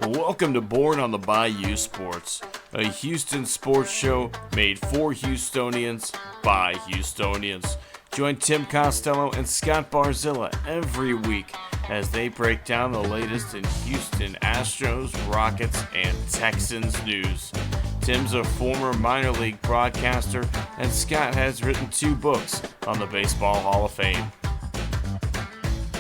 Welcome to Born on the Bayou Sports, a Houston sports show made for Houstonians by Houstonians. Join Tim Costello and Scott Barzilla every week as they break down the latest in Houston Astros, Rockets, and Texans news. Tim's a former minor league broadcaster, and Scott has written 2 books on the Baseball Hall of Fame.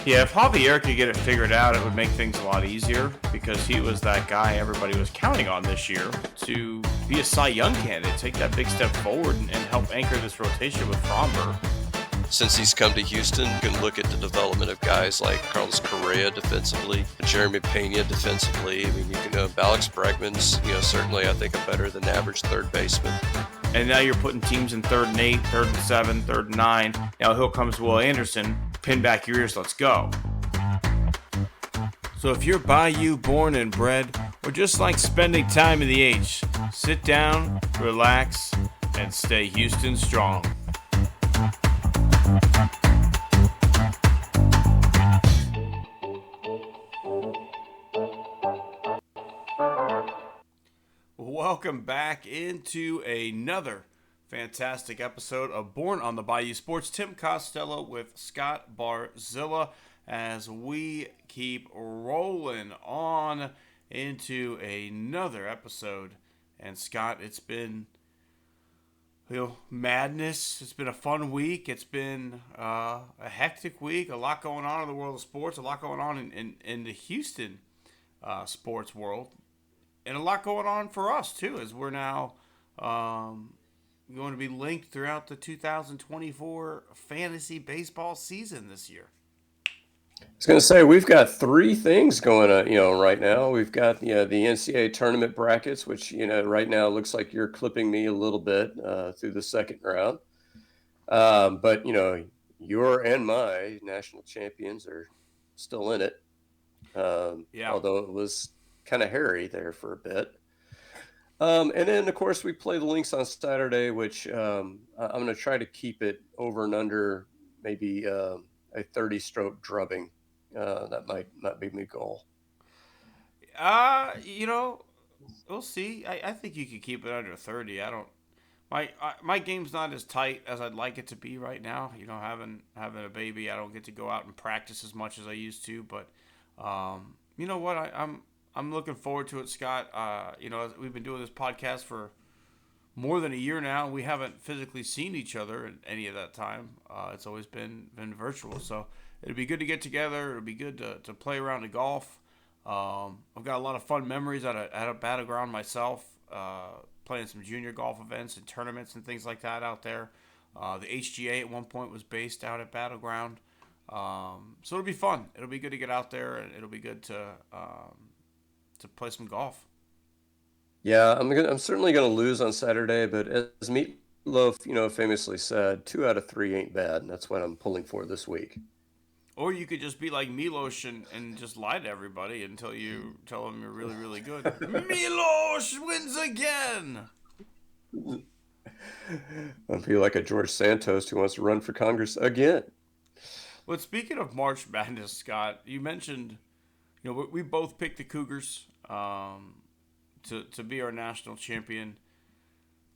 Yeah, if Javier could get it figured out, it would make things a lot easier because he was that guy everybody was counting on this year to be a Cy Young candidate, take that big step forward and help anchor this rotation with Fromber. Since he's come to Houston, you can look at the development of guys like Carlos Correa defensively, Jeremy Pena defensively. I mean, you can know Alex Bregman's, certainly I think a better than average third baseman. And now you're putting teams in 3rd and 8, 3rd and 7, 3rd and 9. Now here comes Will Anderson. Pin back your ears, let's go. So if you're Bayou born and bred, or just like spending time in the H, sit down, relax, and stay Houston strong. Welcome back into another fantastic episode of Born on the Bayou Sports. Tim Costello with Scott Barzilla as we keep rolling on into another episode. And Scott, it's been madness. It's been a fun week. It's been a hectic week. A lot going on in the world of sports. A lot going on in the Houston sports world. And a lot going on for us, too, as we're now going to be linked throughout the 2024 fantasy baseball season this year. I was going to say, we've got 3 things going on, right now. We've got, the NCAA tournament brackets, which, right now looks like you're clipping me a little bit through the second round. But, your and my national champions are still in it. Although it was kind of hairy there for a bit. And then, of course, we play the Lynx on Saturday, which I'm going to try to keep it over and under maybe a 30-stroke drubbing. That might not be my goal. We'll see. I think you could keep it under 30. My game's not as tight as I'd like it to be right now. Having a baby, I don't get to go out and practice as much as I used to. But you know what? I'm looking forward to it, Scott. We've been doing this podcast for more than a year now. We haven't physically seen each other in any of that time. It's always been virtual. So it'll be good to get together. It'll be good to play around the golf. I've got a lot of fun memories at a Battleground myself, playing some junior golf events and tournaments and things like that out there. The HGA at one point was based out at Battleground. So it'll be fun. It'll be good to get out there, and it'll be good to play some golf. Yeah, I'm certainly gonna lose on Saturday, but as Meatloaf, famously said, 2 out of 3 ain't bad, and that's what I'm pulling for this week. Or you could just be like Milos and just lie to everybody until you tell them you're really, really good. Milos wins again! I feel like a George Santos who wants to run for Congress again. Well, speaking of March Madness, Scott, you mentioned, we both picked the Cougars to be our national champion.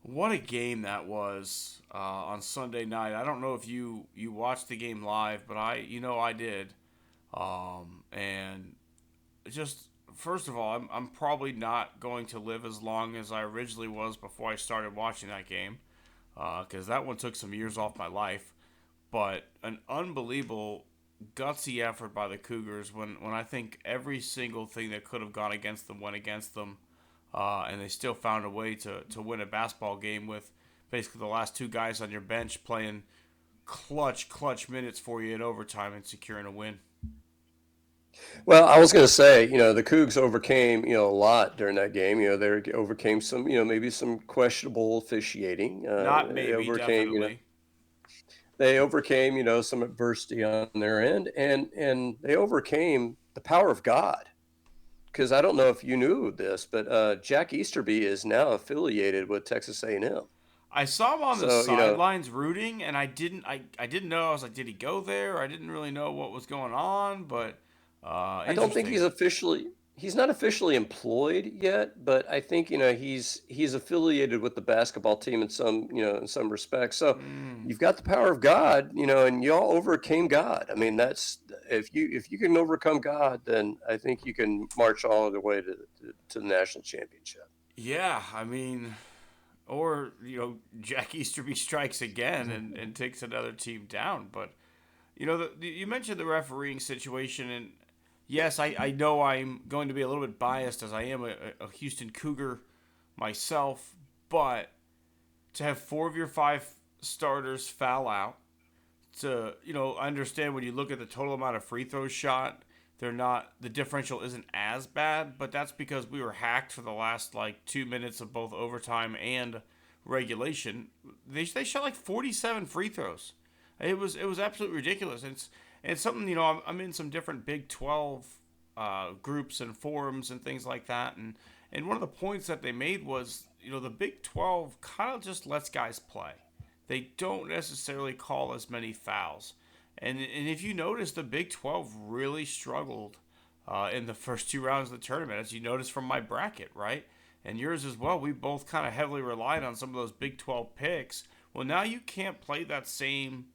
What a game that was on Sunday night. I don't know if you watched the game live, but I did. And just, first of all, I'm probably not going to live as long as I originally was before I started watching that game, because that one took some years off my life. But an unbelievable, gutsy effort by the Cougars when I think every single thing that could have gone against them went against them. And they still found a way to win a basketball game with basically the last 2 guys on your bench playing clutch minutes for you in overtime and securing a win. Well, I was going to say, the Cougs overcame, a lot during that game. They overcame some, maybe some questionable officiating. Not maybe, definitely. They overcame, some adversity on their end, and they overcame the power of God. Because I don't know if you knew this, but Jack Easterby is now affiliated with Texas A&M. I saw him on the sidelines rooting, and I didn't know. I was like, did he go there? I didn't really know what was going on, but I don't think he's officially he's not officially employed yet, but I think he's affiliated with the basketball team in some respects. So Mm. you've got the power of God, and y'all overcame God. I mean, that's if you can overcome God, then I think you can march all the way to the national championship. Yeah, I mean, or Jack Easterby strikes again and takes another team down. But you mentioned the refereeing situation, and yes, I know I'm going to be a little bit biased as I am a Houston Cougar myself, but to have 4 of your 5 starters foul out, to understand when you look at the total amount of free throws shot, the differential isn't as bad, but that's because we were hacked for the last like 2 minutes of both overtime and regulation. They shot like 47 free throws. It was absolutely ridiculous. It's something I'm in some different Big 12 groups and forums and things like that, and one of the points that they made was the Big 12 kind of just lets guys play. They don't necessarily call as many fouls. And if you notice, the Big 12 really struggled in the first 2 rounds of the tournament, as you noticed from my bracket, right? And yours as well. We both kind of heavily relied on some of those Big 12 picks. Well, now you can't play that same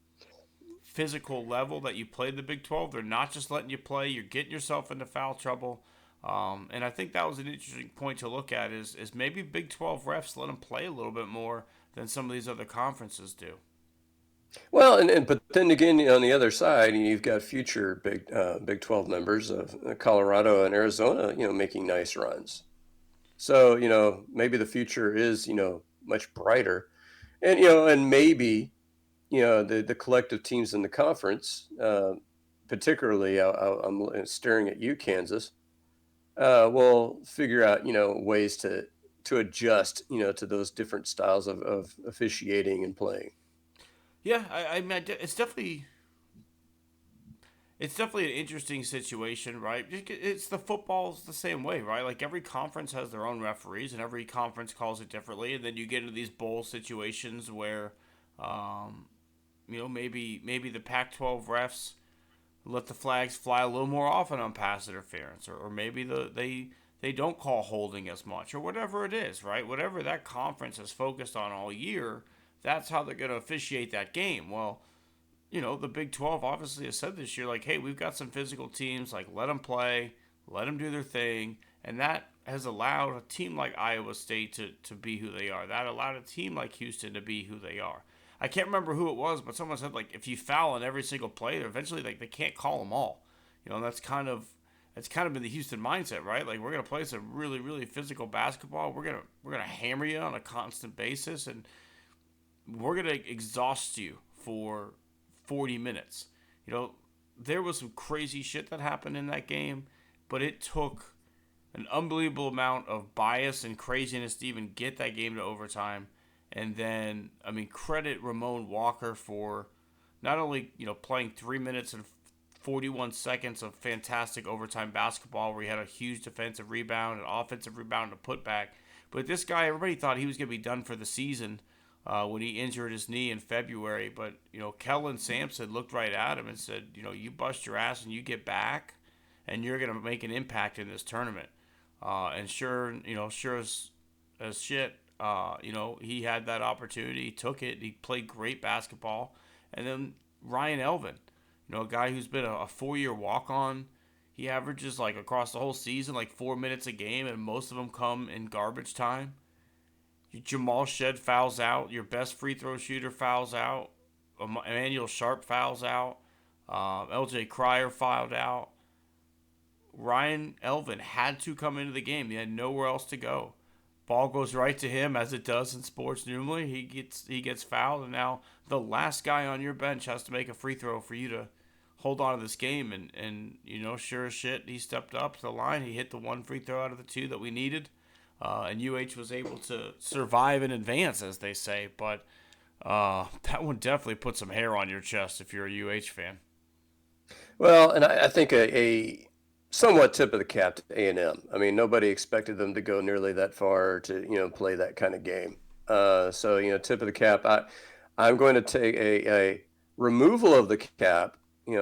physical level that you played the Big 12. They're not just letting you play. You're getting yourself into foul trouble. And I think that was an interesting point to look at is maybe Big 12 refs let them play a little bit more than some of these other conferences do. Well, but then again, on the other side, you've got future Big 12 members of Colorado and Arizona, making nice runs. So maybe the future is much brighter, and maybe the collective teams in the conference, particularly I'm staring at you, Kansas, will figure out ways to adjust to those different styles of officiating and playing. Yeah, I mean, it's definitely an interesting situation, right? It's the football's the same way, right? Like every conference has their own referees, and every conference calls it differently, and then you get into these bowl situations where, um, maybe the Pac-12 refs let the flags fly a little more often on pass interference, or maybe they don't call holding as much, or whatever it is, right? Whatever that conference is focused on all year, that's how they're going to officiate that game. Well, the Big 12 obviously has said this year, like, hey, we've got some physical teams, like, let them play, let them do their thing. And that has allowed a team like Iowa State to be who they are. That allowed a team like Houston to be who they are. I can't remember who it was, but someone said, like, if you foul on every single play, they're eventually, like, they can't call them all. That's kind of been the Houston mindset, right? Like, we're going to play some really, really physical basketball. We're gonna hammer you on a constant basis, and we're going to exhaust you for 40 minutes. There was some crazy shit that happened in that game, but it took an unbelievable amount of bias and craziness to even get that game to overtime. And then, I mean, credit Ramon Walker for not only, playing 3 minutes and 41 seconds of fantastic overtime basketball where he had a huge defensive rebound, an offensive rebound, and a putback, but this guy, everybody thought he was going to be done for the season when he injured his knee in February. But, Kellen Sampson looked right at him and said, you bust your ass and you get back and you're going to make an impact in this tournament. And sure as shit, he had that opportunity. He took it. He played great basketball. And then Ryan Elvin, a guy who's been a 4-year walk-on. He averages, like, across the whole season, like 4 minutes a game, and most of them come in garbage time. Jamal Shed fouls out. Your best free throw shooter fouls out. Emmanuel Sharp fouls out. LJ Cryer fouled out. Ryan Elvin had to come into the game. He had nowhere else to go. Ball goes right to him, as it does in sports normally. He gets fouled, and now the last guy on your bench has to make a free throw for you to hold on to this game. And sure as shit, he stepped up to the line. He hit the one free throw out of the 2 that we needed. And UH was able to survive and advance, as they say. But that one definitely put some hair on your chest if you're a UH fan. Well, and I think a somewhat tip of the cap to A&M. I mean, nobody expected them to go nearly that far to play that kind of game. So tip of the cap. I'm going to take a removal of the cap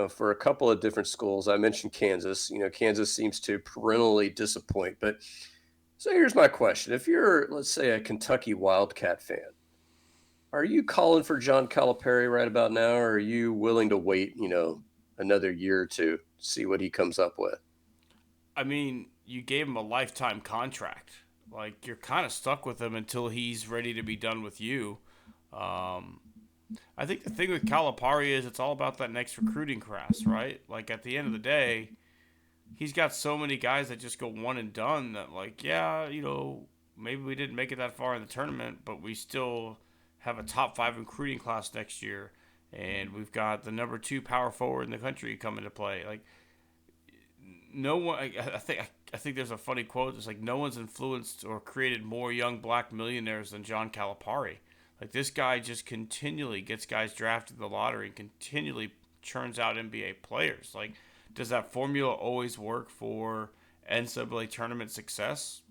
for a couple of different schools. I mentioned Kansas. Kansas seems to perennially disappoint. But so here's my question. If you're, let's say, a Kentucky Wildcat fan, are you calling for John Calipari right about now, or are you willing to wait, another year or two, to see what he comes up with? I mean, you gave him a lifetime contract. Like, you're kind of stuck with him until he's ready to be done with you. Um, I think the thing with Calipari is it's all about that next recruiting class, right? Like, at the end of the day, he's got so many guys that just go one and done that, like, yeah, maybe we didn't make it that far in the tournament, but we still have a top 5 recruiting class next year. And we've got the number 2 power forward in the country coming to play. Like, no one. I think there's a funny quote. It's like no one's influenced or created more young black millionaires than John Calipari. Like, this guy just continually gets guys drafted in the lottery and continually churns out NBA players. Like, does that formula always work for NCAA tournament success?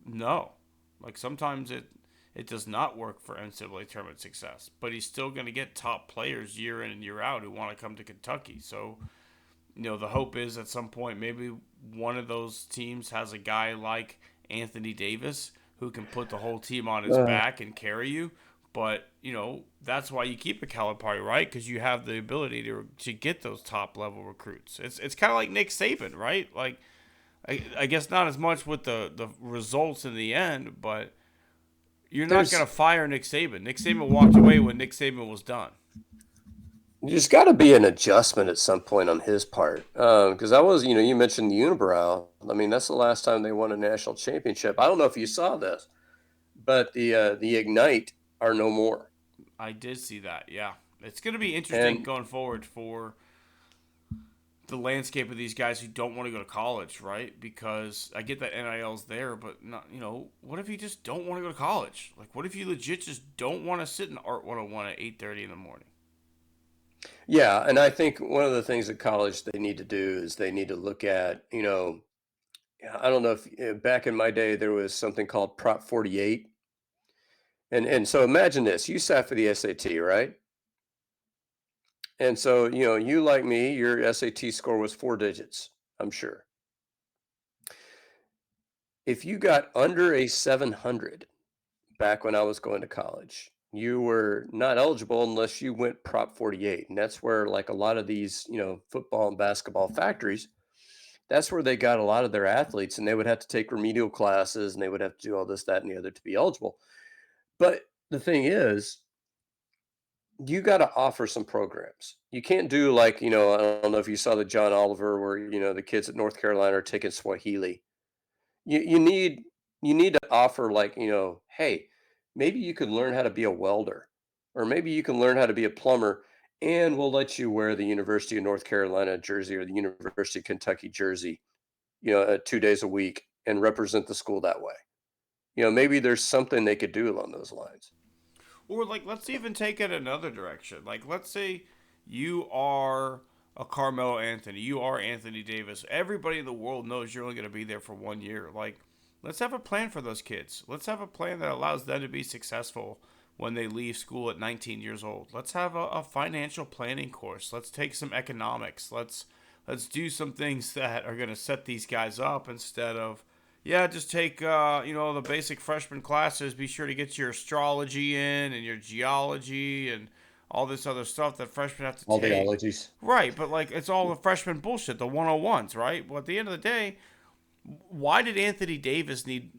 No. Like, sometimes it does not work for NCAA tournament success, but he's still going to get top players year in and year out who want to come to Kentucky. So, the hope is at some point maybe one of those teams has a guy like Anthony Davis who can put the whole team on his back and carry you. But, that's why you keep a Calipari, right? Because you have the ability to get those top level recruits. It's kind of like Nick Saban, right? Like, I guess not as much with the results in the end, but you're not going to fire Nick Saban. Nick Saban walked away when Nick Saban was done. There's got to be an adjustment at some point on his part. Because you mentioned the Unibrow. I mean, that's the last time they won a national championship. I don't know if you saw this, but the Ignite are no more. I did see that, yeah. It's going to be interesting going forward for the landscape of these guys who don't want to go to college, right? Because I get that NIL's there, but not, what if you just don't want to go to college? Like, what if you legit just don't want to sit in Art 101 at 8:30 in the morning? Yeah, and I think one of the things at college they need to do is they need to look at, I don't know if back in my day there was something called Prop 48. And so imagine this, you sat for the SAT, right? And so, you like me, your SAT score was 4 digits, I'm sure. If you got under a 700 back when I was going to college, you were not eligible unless you went Prop 48. And that's where, like, a lot of these, football and basketball factories, that's where they got a lot of their athletes, and they would have to take remedial classes and they would have to do all this, that, and the other to be eligible. But the thing is, you got to offer some programs. You can't do like, I don't know if you saw the John Oliver where, the kids at North Carolina are taking Swahili. You need to offer like, hey, maybe you could learn how to be a welder, or maybe you can learn how to be a plumber, and we'll let you wear the University of North Carolina jersey or the University of Kentucky jersey, 2 days a week and represent the school that way. Maybe there's something they could do along those lines. Or, like, let's even take it another direction. Like, let's say you are a Carmelo Anthony, you are Anthony Davis. Everybody in the world knows you're only going to be there for 1 year. Like, let's have a plan for those kids. Let's have a plan that allows them to be successful when they leave school at 19 years old. Let's have a financial planning course. Let's take some economics. Let's do some things that are going to set these guys up instead of, yeah, just take the basic freshman classes. Be sure to get your astrology in and your geology and all this other stuff that freshmen have to All take. the ologies. Right, but like it's all the freshman bullshit, the 101s, right? Well, at the end of the day, why did Anthony Davis need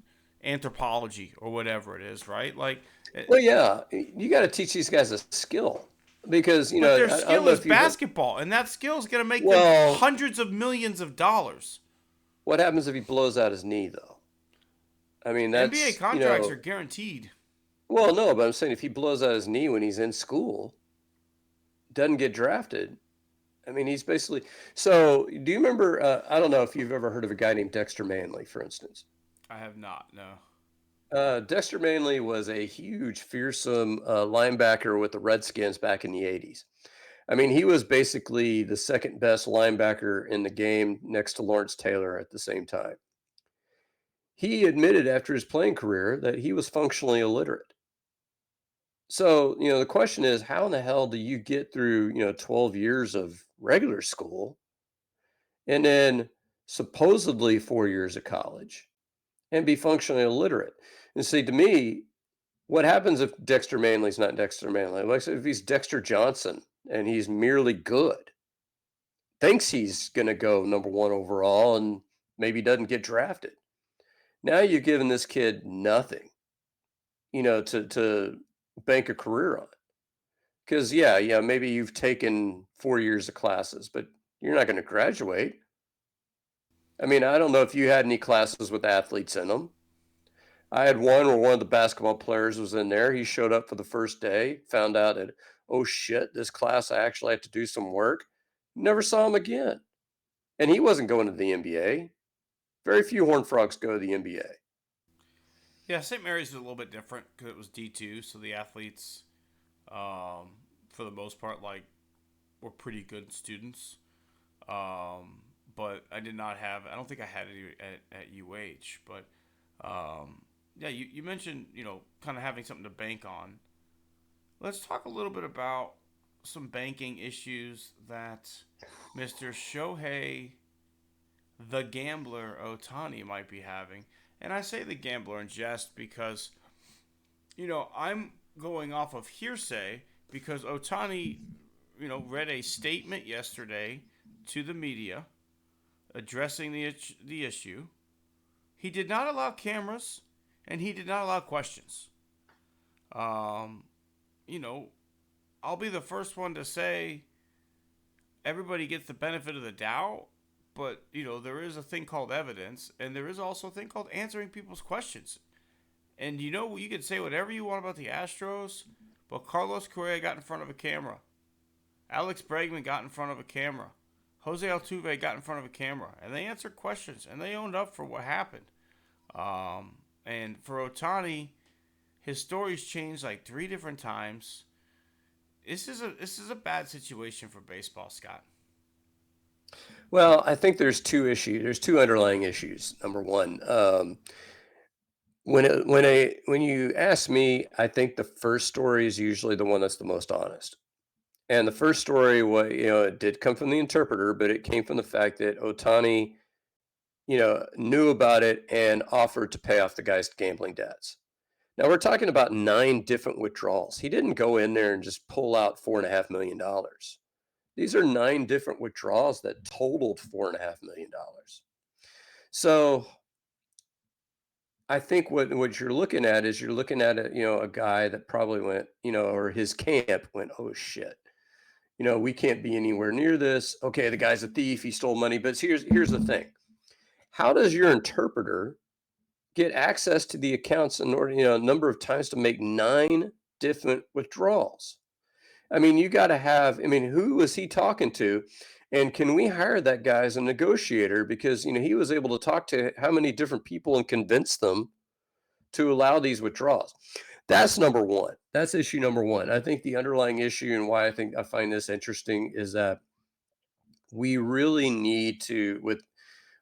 anthropology or whatever it is, right? Like, Well, yeah, you got to teach these guys a skill because, but their I don't skill know is if you basketball, and that skill is going to make them Well, hundreds of millions of dollars. what happens if he blows out his knee, though? I mean, NBA that's, contracts are guaranteed. well, no, but I'm saying if he blows out his knee when he's in school, doesn't get drafted, I mean, he's basically. So, do you remember? I don't know if you've ever heard of a guy named Dexter Manley, for instance. I have not, no. Dexter Manley was a huge, fearsome linebacker with the Redskins back in the 80s. I mean, he was basically the second best linebacker in the game next to Lawrence Taylor at the same time. He admitted after his playing career that he was functionally illiterate. So, the question is, how in the hell do you get through, 12 years of regular school and then supposedly 4 years of college and be functionally illiterate? And see, to me, what happens if Dexter Manley's not Dexter Manley? Like, if he's Dexter Johnson and he's merely good, thinks he's going to go number one overall and maybe doesn't get drafted. Now you're giving this kid nothing, to bank a career on. Because, yeah, maybe you've taken 4 years of classes, but you're not going to graduate. I mean, I don't know if you had any classes with athletes in them. I had one where one of the basketball players was in there. He showed up for the first day, found out that, oh shit, this class I actually had to do some work. Never saw him again. And he wasn't going to the NBA. Very few Horned Frogs go to the NBA. Yeah, St. Mary's is a little bit different because it was D2, so the athletes, for the most part, like were pretty good students. But I did not have. I don't think I had it at UH. But yeah, you mentioned kind of having something to bank on. Let's talk a little bit about some banking issues that Mr. Shohei, the gambler Otani, might be having. And I say the gambler in jest because I'm going off of hearsay because Otani, read a statement yesterday to the media addressing the issue. He did not allow cameras, and he did not allow questions. Um, you know, I'll be the first one to say everybody gets the benefit of the doubt, but there is a thing called evidence, and there is also a thing called answering people's questions. And you can say whatever you want about the Astros, but Carlos Correa got in front of a camera. Alex Bregman got in front of a camera. Jose Altuve got in front of a camera. And they answered questions, and they owned up for what happened. And for Otani, his story's changed like 3 different times. This is a bad situation for baseball, Scott. Well, I think there's two issues. There's two underlying issues. Number one, when you ask me, I think the first story is usually the one that's the most honest. And the first story, it did come from the interpreter, but it came from the fact that Otani, knew about it and offered to pay off the guy's gambling debts. Now we're talking about 9 different withdrawals. He didn't go in there and just pull out $4.5 million. These are 9 different withdrawals that totaled $4.5 million. So I think what you're looking at is you're looking at a guy that probably went, or his camp went, oh shit, we can't be anywhere near this. Okay, the guy's a thief, he stole money. But here's the thing. How does your interpreter get access to the accounts in order, a number of times to make 9 different withdrawals? I mean, you got to have, who was he talking to? And can we hire that guy as a negotiator? Because, he was able to talk to how many different people and convince them to allow these withdrawals. That's number one. That's issue number one. I think the underlying issue and why I find this interesting is that we really need to,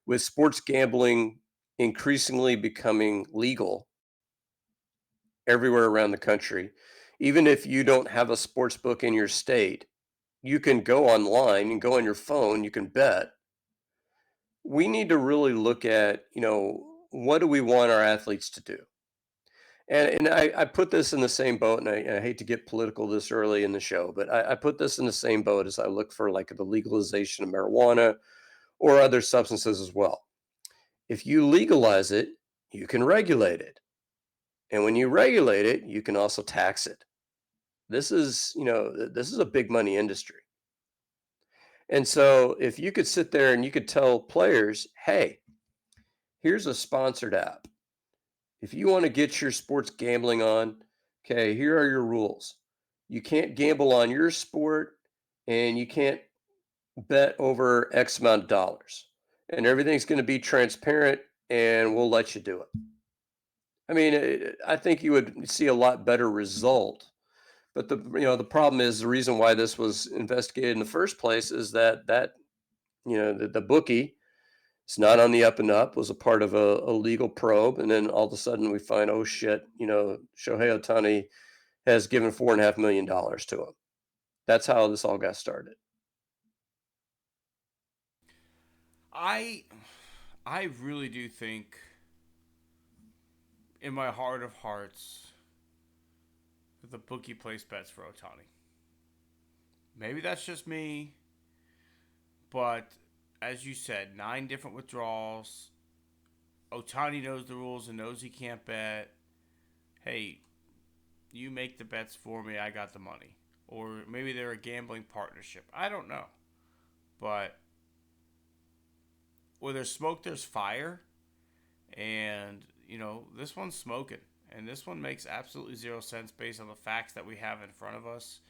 with sports gambling increasingly becoming legal everywhere around the country, even if you don't have a sports book in your state, you can go online and go on your phone, you can bet. We need to really look at, what do we want our athletes to do? And I put this in the same boat, and I hate to get political this early in the show, but I put this in the same boat as I look for like the legalization of marijuana or other substances as well. If you legalize it, you can regulate it. And when you regulate it, you can also tax it. This is a big money industry. And so if you could sit there and you could tell players, hey, here's a sponsored app. If you want to get your sports gambling on, okay, here are your rules. You can't gamble on your sport and you can't bet over X amount of dollars. And everything's going to be transparent and we'll let you do it. I think you would see a lot better result. But the problem is the reason why this was investigated in the first place is that the bookie, it's not on the up and up, was a part of a legal probe. And then all of a sudden we find, oh shit, Shohei Otani has given $4.5 million to him. That's how this all got started. I I really do think in my heart of hearts that the bookie placed bets for Otani. Maybe that's just me, but as you said, 9 different withdrawals. Otani knows the rules and knows he can't bet. Hey, you make the bets for me, I got the money. Or maybe they're a gambling partnership. I don't know. But where there's smoke, there's fire. And, this one's smoking. And this one makes absolutely 0 sense based on the facts that we have in front of us.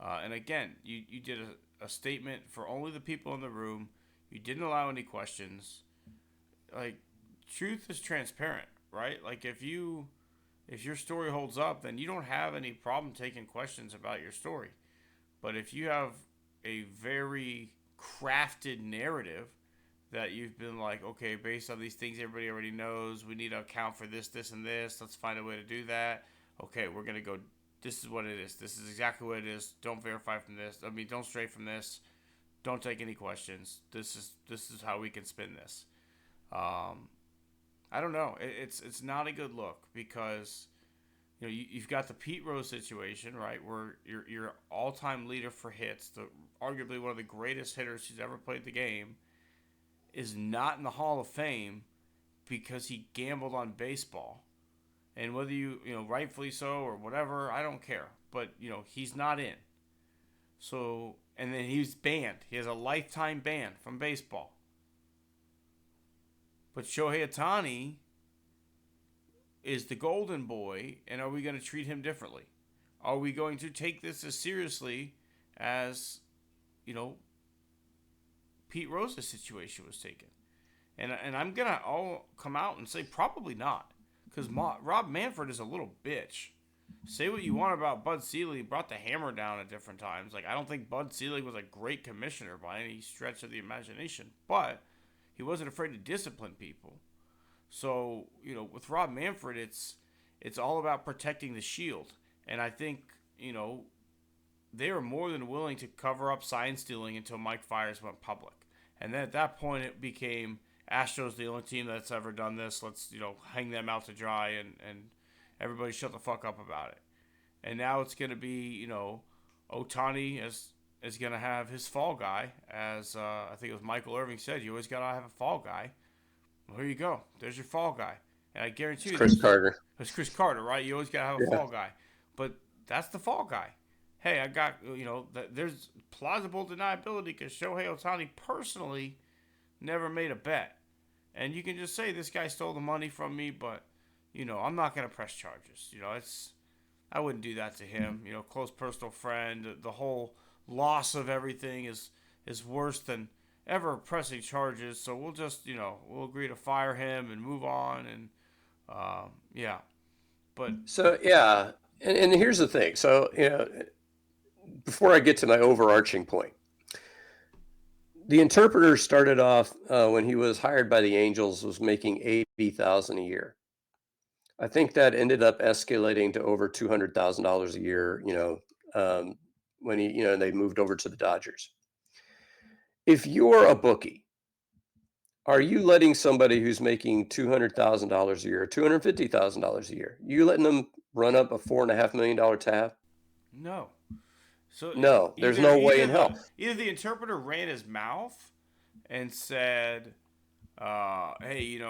And again, you did a statement for only the people in the room. You didn't allow any questions. Like, truth is transparent, right? Like, if your story holds up, then you don't have any problem taking questions about your story. But if you have a very crafted narrative that you've been like, okay, based on these things everybody already knows, we need to account for this, this, and this. Let's find a way to do that. Okay, we're going to go, this is what it is. This is exactly what it is. Don't verify from this. Don't stray from this. Don't take any questions. This is how we can spin this. I don't know. It's not a good look because you've got the Pete Rose situation, right, where your all-time leader for hits, arguably one of the greatest hitters who's ever played the game, is not in the Hall of Fame because he gambled on baseball. And whether rightfully so or whatever, I don't care. But he's not in. So, and then he's banned. He has a lifetime ban from baseball. But Shohei Ohtani is the golden boy, and are we going to treat him differently? Are we going to take this as seriously as, Pete Rose's situation was taken? And I'm going to all come out and say probably not, because Rob Manfred is a little bitch. Say what you want about Bud Selig, brought the hammer down at different times. Like, I don't think Bud Selig was a great commissioner by any stretch of the imagination, but he wasn't afraid to discipline people. So, with Rob Manfred, it's all about protecting the shield. And I think, they were more than willing to cover up sign stealing until Mike Fiers went public. And then at that point, it became Astros the only team that's ever done this. Let's, hang them out to dry and everybody shut the fuck up about it. And now it's going to be, Ohtani is going to have his fall guy. As I think it was Michael Irving said, you always got to have a fall guy. Well, here you go. There's your fall guy. And I guarantee you. Chris Carter. It's Chris Carter, right? You always got to have a fall guy. But that's the fall guy. Hey, I got, there's plausible deniability because Shohei Ohtani personally never made a bet. And you can just say this guy stole the money from me, but, I'm not going to press charges. I wouldn't do that to him. Close personal friend. The whole loss of everything is worse than ever pressing charges. So we'll just, we'll agree to fire him and move on. And, yeah. But so, yeah. And here's the thing. So, before I get to my overarching point, the interpreter started off when he was hired by the Angels was making $80,000 a year. I think that ended up escalating to over $200,000 a year. When they moved over to the Dodgers. If you're a bookie, are you letting somebody who's making $200,000 a year, $250,000 a year, you letting them run up a $4.5 million tab? No. So no, there's no way in hell. Either the interpreter ran his mouth and said, "Hey,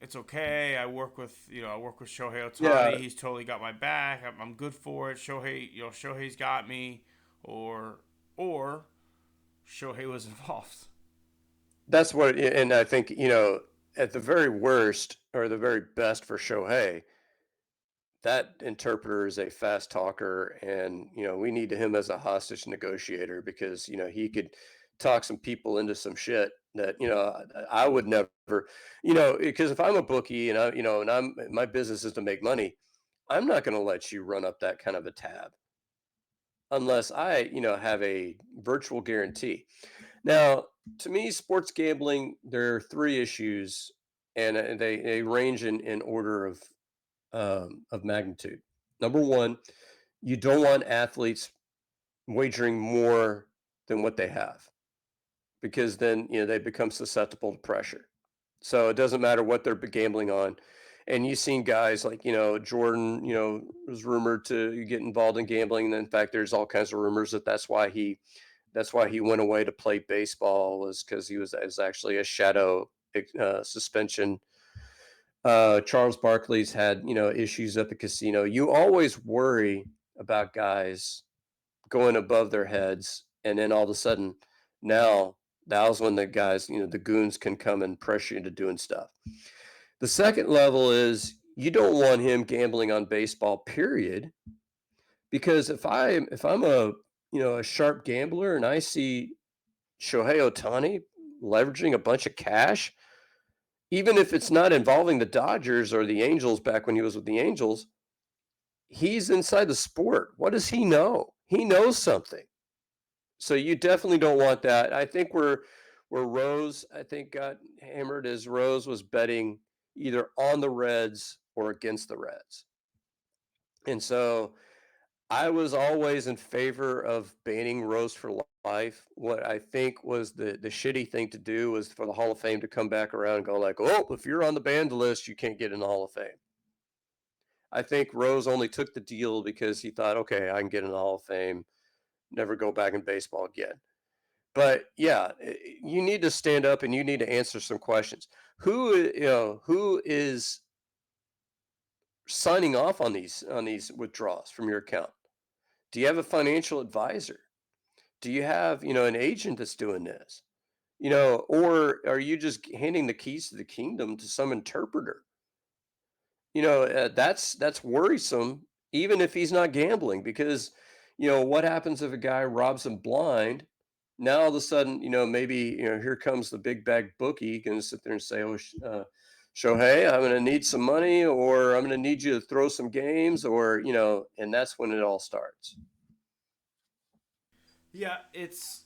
it's okay. I work with Shohei Ohtani. Yeah. He's totally got my back. I'm good for it. Shohei's got me," or Shohei was involved. That's what, and I think at the very worst or the very best for Shohei, that interpreter is a fast talker, and we need him as a hostage negotiator because he could talk some people into some shit that I would never, because if I'm a bookie and my business is to make money, I'm not going to let you run up that kind of a tab unless I have a virtual guarantee. Now, to me, sports gambling, there are 3 issues, and they range in order of magnitude. Number one, You don't want athletes wagering more than what they have because then, they become susceptible to pressure. So it doesn't matter what they're gambling on. And you've seen guys like, Jordan, was rumored to get involved in gambling. In fact, there's all kinds of rumors that that's why he went away to play baseball, was because he was actually a shadow suspension. Charles Barkley's had, issues at the casino. You always worry about guys going above their heads, and then all of a sudden, now now's when the guys, the goons can come and pressure you into doing stuff. The second level is you don't want him gambling on baseball, period, because if I'm a sharp gambler and I see Shohei Ohtani leveraging a bunch of cash, even if it's not involving the Dodgers or the Angels back when he was with the Angels, he's inside the sport. What does he know? He knows something. So you definitely don't want that. I think where Rose, I think, got hammered is Rose was betting either on the Reds or against the Reds. And so I was always in favor of banning Rose for life. What I think was the shitty thing to do was for the Hall of Fame to come back around and go like, oh, if you're on the banned list, you can't get in the Hall of Fame. I think Rose only took the deal because he thought, okay, I can get in the Hall of Fame, never go back in baseball again. But yeah, you need to stand up and you need to answer some questions. Who is signing off on these withdrawals from your account? Do you have a financial advisor? Do you have, an agent that's doing this? Or are you just handing the keys to the kingdom to some interpreter? That's worrisome, even if he's not gambling, because what happens if a guy robs him blind? Now all of a sudden, maybe here comes the big bag bookie going to sit there and say, "Oh, Shohei, I'm going to need some money, or I'm going to need you to throw some games," or and that's when it all starts. Yeah, it's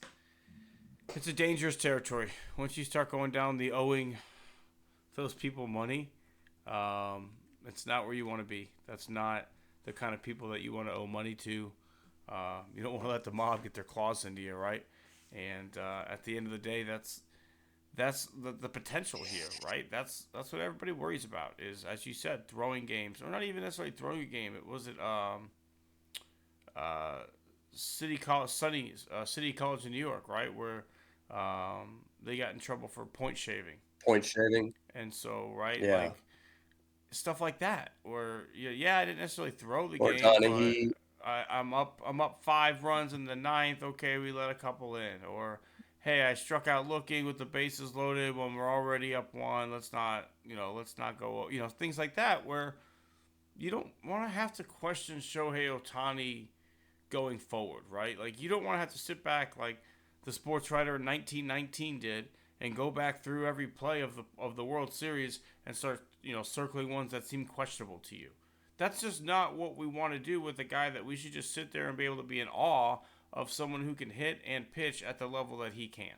a dangerous territory. Once you start going down the owing those people money, it's not where you want to be. That's not the kind of people that you want to owe money to. You don't want to let the mob get their claws into you, right? And at the end of the day, that's the potential here, right? That's what everybody worries about is, as you said, throwing games, or not even necessarily throwing a game. It was it uh, City College in New York, right, where they got in trouble for point shaving, Point shaving. and so right, Yeah. like stuff like that, where yeah, I didn't necessarily throw the Or game, but Donahue. I'm up 5 runs in the ninth. Okay, we let a couple in, or hey, I struck out looking with the bases loaded when we're already up one. Let's not go. Things like that where you don't want to have to question Shohei Ohtani going forward, right? Like you don't want to have to sit back like the sports writer in 1919 did and go back through every play of the World Series and start circling ones that seem questionable to you. That's just not what we want to do with a guy that we should just sit there and be able to be in awe of someone who can hit and pitch at the level that he can.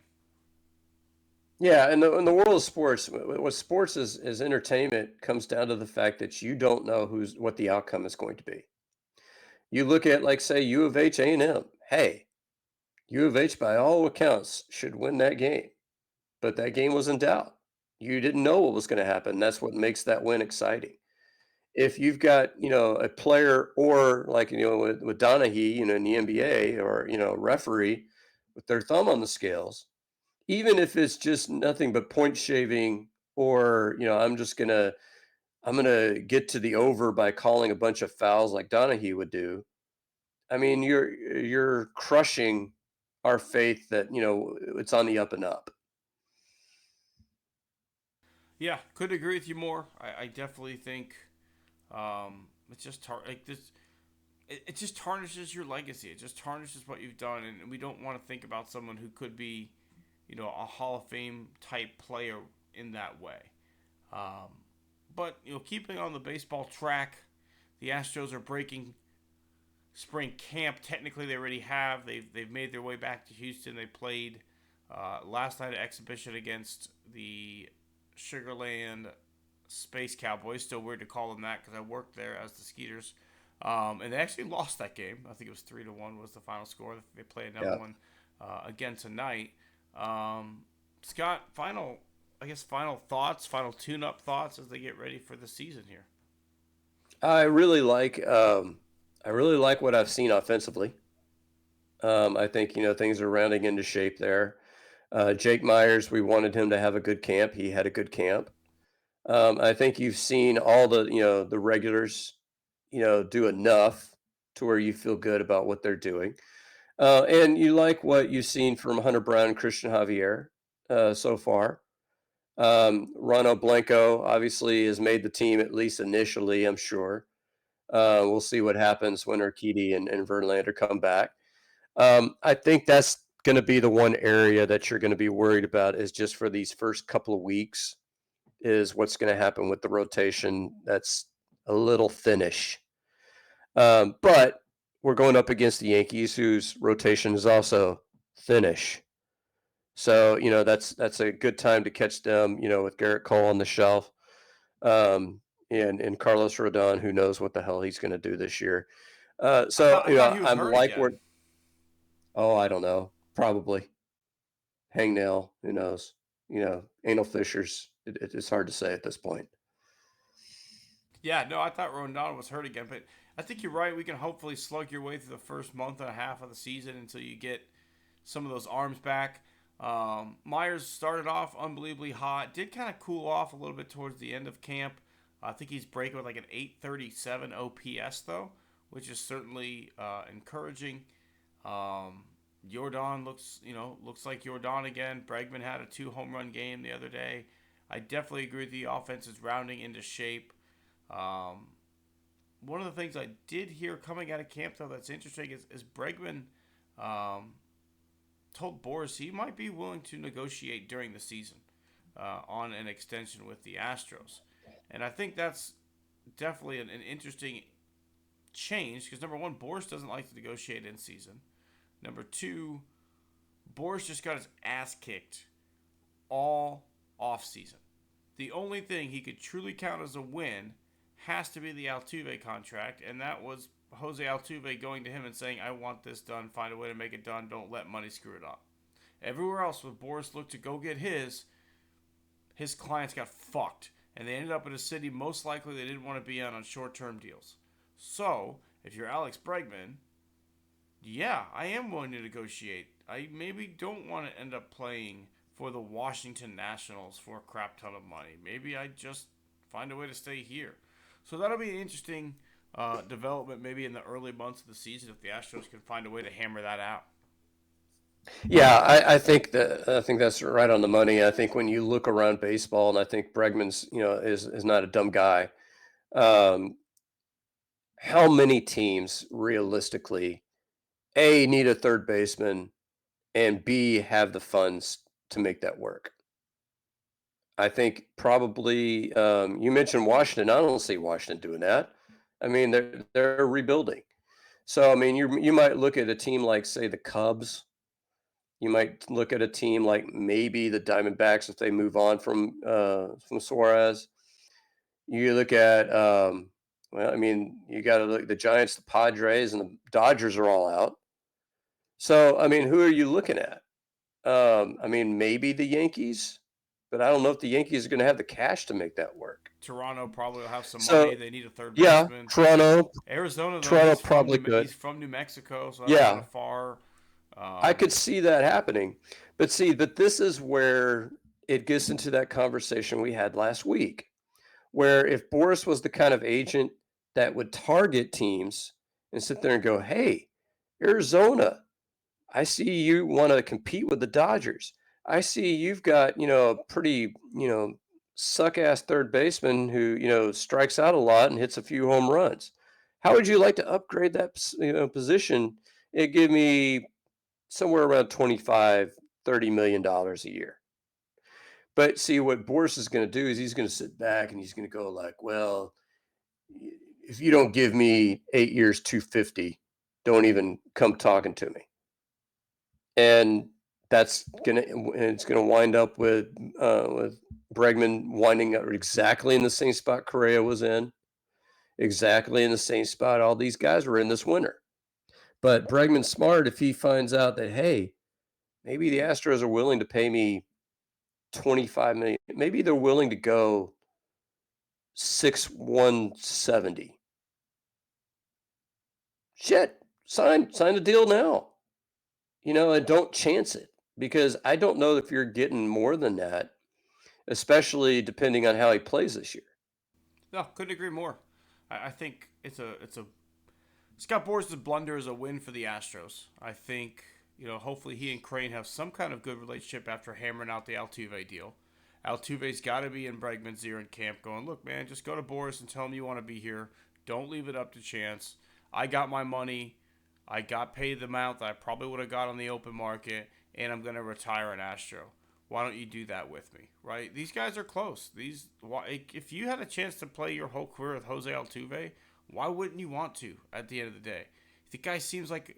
Yeah, in the world of sports, what sports is entertainment comes down to the fact that you don't know what the outcome is going to be. You look at, like, say, U of H, A&M. Hey, U of H, by all accounts, should win that game, but that game was in doubt. You didn't know what was going to happen. That's what makes that win exciting. If you've got, a player, or like, with Donahue, in the NBA, or, referee with their thumb on the scales, even if it's just nothing but point shaving, or, I'm gonna get to the over by calling a bunch of fouls like Donahue would do. I mean, you're crushing our faith that, it's on the up and up. Yeah, couldn't agree with you more. I definitely think it's just like this. It just tarnishes your legacy. It just tarnishes what you've done, and we don't want to think about someone who could be, a Hall of Fame type player in that way. Um, but keeping on the baseball track, the Astros are breaking spring camp. Technically, they already have. They've made their way back to Houston. They played last night at exhibition against the Sugarland Space Cowboys. Still weird to call them that because I worked there as the Skeeters. And they actually lost that game. I think it was 3-1 was the final score. They play another Yeah. one again tonight. Scott, final thoughts, final tune-up thoughts as they get ready for the season here. I really like I really like what I've seen offensively. I think things are rounding into shape there. Jake Myers, we wanted him to have a good camp. He had a good camp. I think you've seen all the regulars, do enough to where you feel good about what they're doing. And you like what you've seen from Hunter Brown and Christian Javier so far. Rano Blanco obviously has made the team at least initially, I'm sure. We'll see what happens when Urquidy and Verlander come back. I think that's going to be the one area that you're going to be worried about is just for these first couple of weeks is what's going to happen with the rotation. That's a little thinnish. But we're going up against the Yankees, whose rotation is also thinnish. So that's a good time to catch them. With Garrett Cole on the shelf, and Carlos Rodon, who knows what the hell he's going to do this year. So I thought he was I'm hurt like where. again. Oh, I don't know. Probably hangnail. Who knows? Anal fissures. It's hard to say at this point. Yeah, no, I thought Rondon was hurt again, but I think you're right. We can hopefully slug your way through the first month and a half of the season until you get some of those arms back. Myers started off unbelievably hot, did kind of cool off a little bit towards the end of camp. I think he's breaking with like an 837 OPS though, which is certainly encouraging. Jordan looks like Jordan again. Bregman had a 2 home run game the other day. I definitely agree with the offense is rounding into shape. Um, One of the things I did hear coming out of camp though that's interesting is Bregman um, told Boris he might be willing to negotiate during the season on an extension with the Astros, and I think that's definitely an interesting change because number one, Boris doesn't like to negotiate in season. Number two, Boris just got his ass kicked all off season. The only thing he could truly count as a win has to be the Altuve contract, and that was Jose Altuve going to him and saying, "I want this done. Find a way to make it done. Don't let money screw it up." Everywhere else, when Boris looked to go get his clients got fucked, and they ended up in a city most likely they didn't want to be on short-term deals. So, if you're Alex Bregman, yeah, I am willing to negotiate. I maybe don't want to end up playing for the Washington Nationals for a crap ton of money. Maybe I just find a way to stay here. So that'll be an interesting development maybe in the early months of the season if the Astros can find a way to hammer that out. Yeah, I think that's right on the money. I think when you look around baseball, and I think Bregman's is not a dumb guy. Um, how many teams realistically A need a third baseman and B have the funds to make that work? I think probably you mentioned Washington. I don't see Washington doing that. I mean, they're rebuilding. So I mean, you might look at a team like say the Cubs. You might look at a team like maybe the Diamondbacks if they move on from Suarez. You look at well, I mean, you got to look at the Giants, the Padres, and the Dodgers are all out. So I mean, who are you looking at? I mean, maybe the Yankees, but I don't know if the Yankees are going to have the cash to make that work. Toronto probably will have some money. So They need a third yeah, baseman. Toronto, Arizona though, Toronto probably could. He's from New Mexico, so that's kind Yeah, of far. I Um, could see that happening. But this is where it gets into that conversation we had last week, where if Boris was the kind of agent that would target teams and sit there and go, "Hey, Arizona, I see you want to compete with the Dodgers. I see you've got, a pretty, suck ass third baseman who, strikes out a lot and hits a few home runs. How would you like to upgrade that, position? It give me somewhere around 25, $30 million a year." But see, what Boris is going to do is he's going to sit back and he's going to go like, "Well, if you don't give me 8 years, 250, don't even come talking to me." And it's gonna wind up with Bregman winding up exactly in the same spot Correa was in. exactly in the same spot all these guys were in this winter. But Bregman's smart if he finds out that, hey, maybe the Astros are willing to pay me 25 million. Maybe they're willing to go 6,170. Shit, sign the deal now. And don't chance it because I don't know if you're getting more than that, especially depending on how he plays this year. No, couldn't agree more. I think it's a Scott Boras' blunder is a win for the Astros. I think hopefully he and Crane have some kind of good relationship after hammering out the Altuve deal. Altuve's got to be in Bregman's ear in camp, going, look, man, just go to Boras and tell him you want to be here. Don't leave it up to chance. I got my money. I got paid the amount that I probably would have got on the open market, and I'm going to retire an Astro. Why don't you do that with me, right? These guys are close. If you had a chance to play your whole career with Jose Altuve, why wouldn't you want to at the end of the day? The guy seems like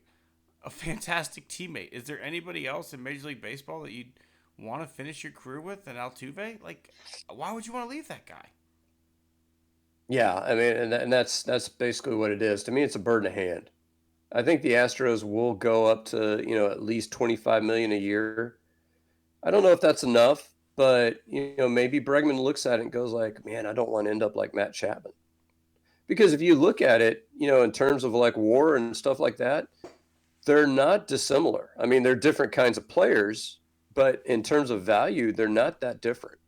a fantastic teammate. Is there anybody else in Major League Baseball that you'd want to finish your career with than Altuve? Like, why would you want to leave that guy? Yeah, I mean, and that's basically what it is. To me, it's a bird in the hand. I think the Astros will go up to, at least 25 million a year. I don't know if that's enough, but maybe Bregman looks at it and goes like, man, I don't want to end up like Matt Chapman. Because if you look at it, in terms of like WAR and stuff like that, they're not dissimilar. I mean, they're different kinds of players, but in terms of value, they're not that different.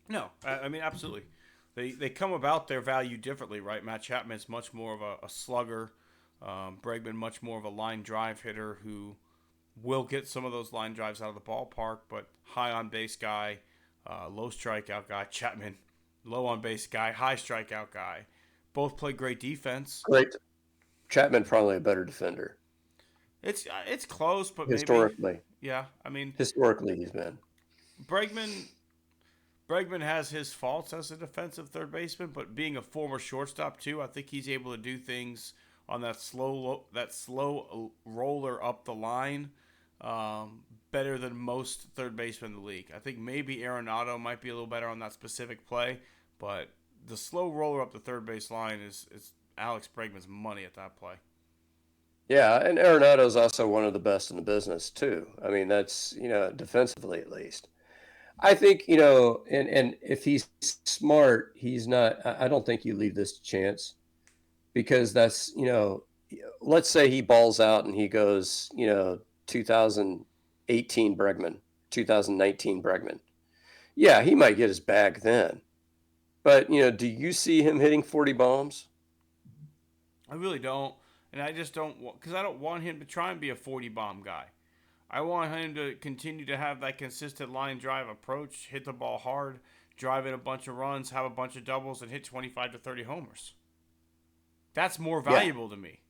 No, I mean, absolutely. They come about their value differently, right? Matt Chapman's much more of a slugger. Bregman much more of a line drive hitter who will get some of those line drives out of the ballpark, but high on base guy, low strikeout guy. Chapman, low on base guy, high strikeout guy. Both play great defense. Great. Chapman probably a better defender. It's close, but Historically. maybe yeah. I mean, Historically, he's been. Bregman has his faults as a defensive third baseman, but being a former shortstop too, I think he's able to do things on that slow roller up the line better than most third basemen in the league. I think maybe Arenado might be a little better on that specific play, but the slow roller up the third base line is Alex Bregman's money at that play. Yeah, and Arenado's also one of the best in the business too. I mean, that's defensively at least. I think and if he's smart, he's not. I don't think you leave this chance because that's let's say he balls out and he goes 2018 Bregman, 2019 Bregman. Yeah, he might get his bag then, but do you see him hitting 40 bombs? I really don't, and I just don't because I don't want him to try and be a 40 bomb guy. I want him to continue to have that consistent line drive approach, hit the ball hard, drive in a bunch of runs, have a bunch of doubles, and hit 25 to 30 homers. That's more valuable to me.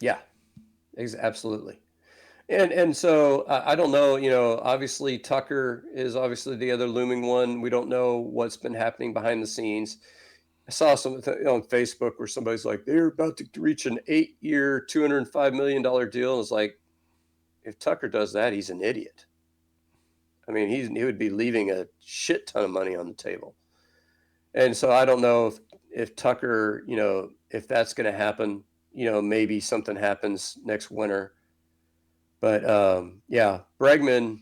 Yeah, absolutely. And so I don't know, obviously Tucker is obviously the other looming one. We don't know what's been happening behind the scenes. I saw something on Facebook where somebody's like, they're about to reach an 8-year, $205 million deal. And it's like, if Tucker does that, he's an idiot. I mean, he would be leaving a shit ton of money on the table. And so I don't know if Tucker, if that's going to happen, maybe something happens next winter. But yeah, Bregman,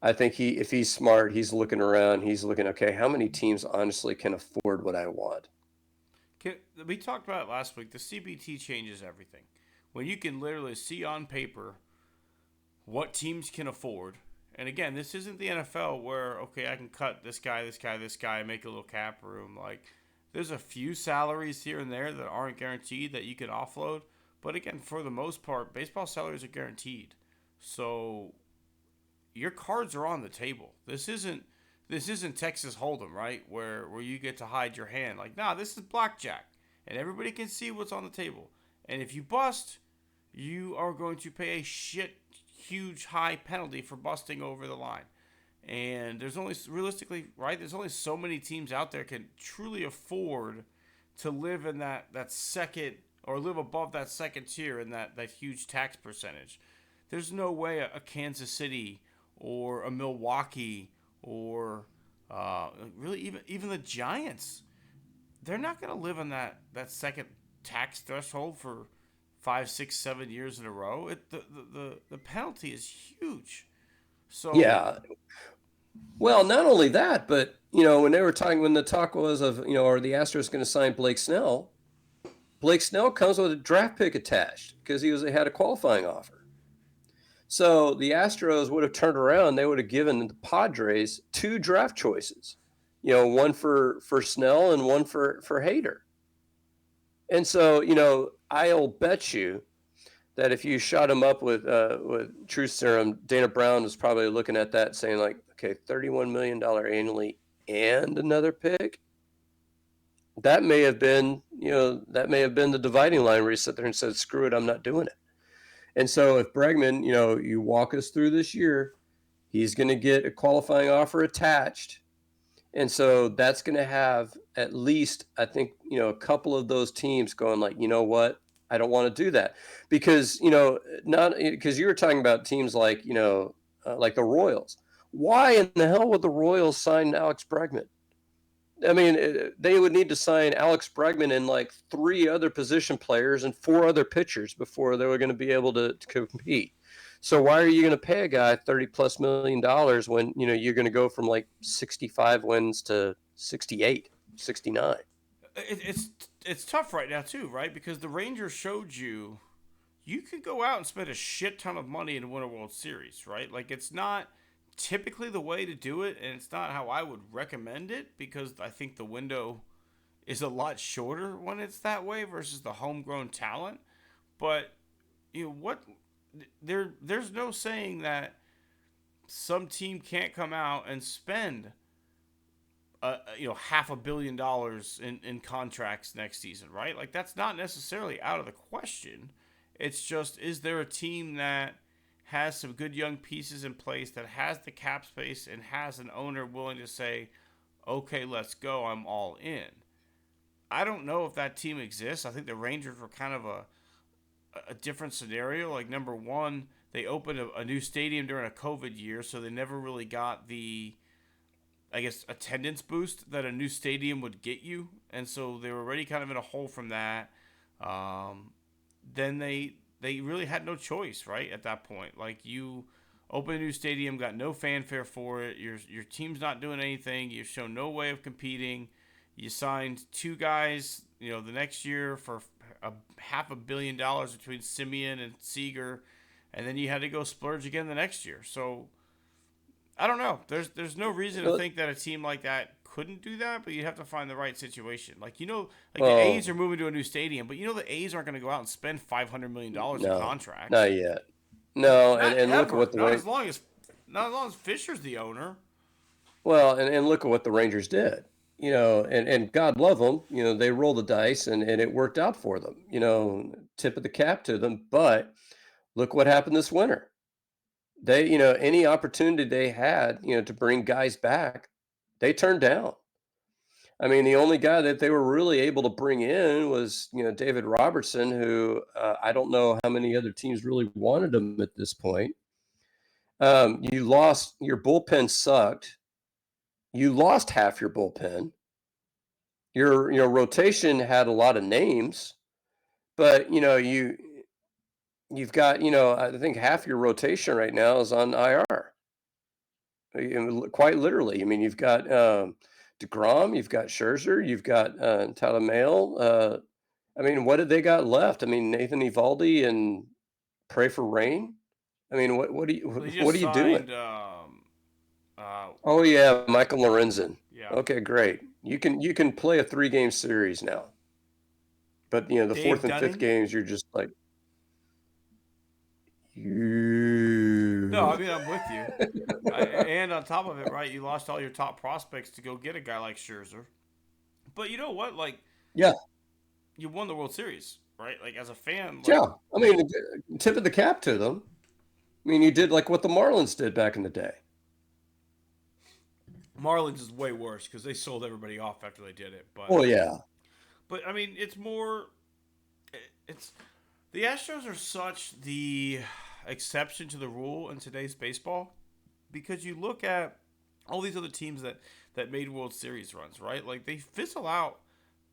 I think if he's smart, he's looking around, he's looking, okay, how many teams honestly can afford what I want? We talked about it last week. The CBT changes everything. When you can literally see on paper what teams can afford. And again, this isn't the NFL where, okay, I can cut this guy, and make a little cap room. Like, there's a few salaries here and there that aren't guaranteed that you can offload. But again, for the most part, baseball salaries are guaranteed. So your cards are on the table. This isn't Texas Hold'em, right? Where you get to hide your hand. Like, nah, this is blackjack. And everybody can see what's on the table. And if you bust, you are going to pay a huge high penalty for busting over the line. And there's only there's only so many teams out there can truly afford to live in that second or live above that second tier in that huge tax percentage. There's no way a Kansas City or a Milwaukee or really even the Giants, they're not going to live on that second tax threshold for 5, 6, 7 years in a row. The penalty is huge. So Yeah. Well, not only that, but when they were talking, when the talk was of, are the Astros going to sign Blake Snell? Blake Snell comes with a draft pick attached because he had a qualifying offer. So the Astros would have turned around. They would have given the Padres 2 draft choices, one for Snell and one for Hader. And so, I'll bet you that if you shot him up with truth serum, Dana Brown was probably looking at that saying like, okay, $31 million annually and another pick. That may have been the dividing line where he sat there and said, screw it, I'm not doing it. And so if Bregman, you walk us through this year, he's going to get a qualifying offer attached. And so that's going to have at least, I think, a couple of those teams going like, you know what? I don't want to do that because, not because you were talking about teams like, like the Royals. Why in the hell would the Royals sign Alex Bregman? I mean, they would need to sign Alex Bregman and like 3 other position players and 4 other pitchers before they were going to be able to compete. So why are you going to pay a guy $30+ million when, you're going to go from like 65 wins to 68, 69? It's tough right now too, right? Because the Rangers showed you could go out and spend a shit ton of money and win a World Series, right? Like it's not typically the way to do it, and it's not how I would recommend it because I think the window is a lot shorter when it's that way versus the homegrown talent. But there's no saying that some team can't come out and spend $500 million in contracts next season, right? Like that's not necessarily out of the question. It's just, is there a team that has some good young pieces in place, that has the cap space and has an owner willing to say, okay, let's go, I'm all in? I don't know if that team exists. I think the Rangers were kind of a different scenario. Like, number one, they opened a new stadium during a COVID year, so they never really got the, I guess, attendance boost that a new stadium would get you. And so they were already kind of in a hole from that. Then they really had no choice, right, at that point. Like, you open a new stadium, got no fanfare for it. Your team's not doing anything. You've shown no way of competing. You signed 2 guys, the next year for $500 million between Simeon and Seager, and then you had to go splurge again the next year. So I don't know. There's no reason to think that a team like that couldn't do that, but you have to find the right situation. The A's are moving to a new stadium, but the A's aren't going to go out and spend $500 million in contracts. Not yet. No, and look at what not as long as Fisher's the owner. Well, and look at what the Rangers did. And God love them. They rolled the dice and it worked out for them. Tip of the cap to them. But look what happened this winter. They, any opportunity they had, to bring guys back, they turned down. I mean, the only guy that they were really able to bring in was, David Robertson, who I don't know how many other teams really wanted him at this point. You lost, your bullpen sucked. You lost half your bullpen. Your rotation had a lot of names, but you've got I think half your rotation right now is on IR. Quite literally. I mean, you've got DeGrom, you've got Scherzer, you've got Talamale. I mean, what did they got left? I mean, Nathan Eovaldi and pray for rain. I mean, what are you doing? Oh yeah, Michael Lorenzen. Yeah. Okay, great. You can play a 3-game series now. But the Dave 4th and Dunning? 5th games, you're just like you. No, I mean, I'm with you. And on top of it, right, you lost all your top prospects to go get a guy like Scherzer. But you know what? Like, Yeah. You won the World Series, right? Like, as a fan. Like, Yeah. I mean, tip of the cap to them. I mean, you did like what the Marlins did back in the day. Marlins is way worse because they sold everybody off after they did it. But Well, yeah. But I mean, it's the Astros are such the exception to the rule in today's baseball because you look at all these other teams that made World Series runs, right? Like, they fizzle out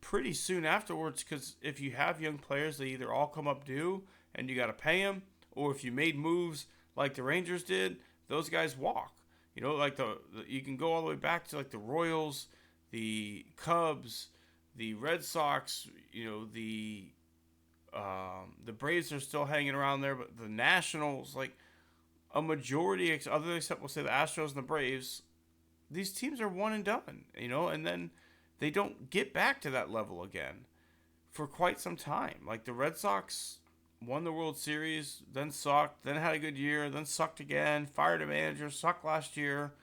pretty soon afterwards, because if you have young players, they either all come up due and you got to pay them, or if you made moves like the Rangers did, those guys walk. Like you can go all the way back to like the Royals, the Cubs, the Red Sox. The Braves are still hanging around there, but the Nationals, like a majority, other except we'll say the Astros and the Braves, these teams are one and done. And then they don't get back to that level again for quite some time. Like the Red Sox won the World Series, then sucked, then had a good year, then sucked again, fired a manager, sucked last year.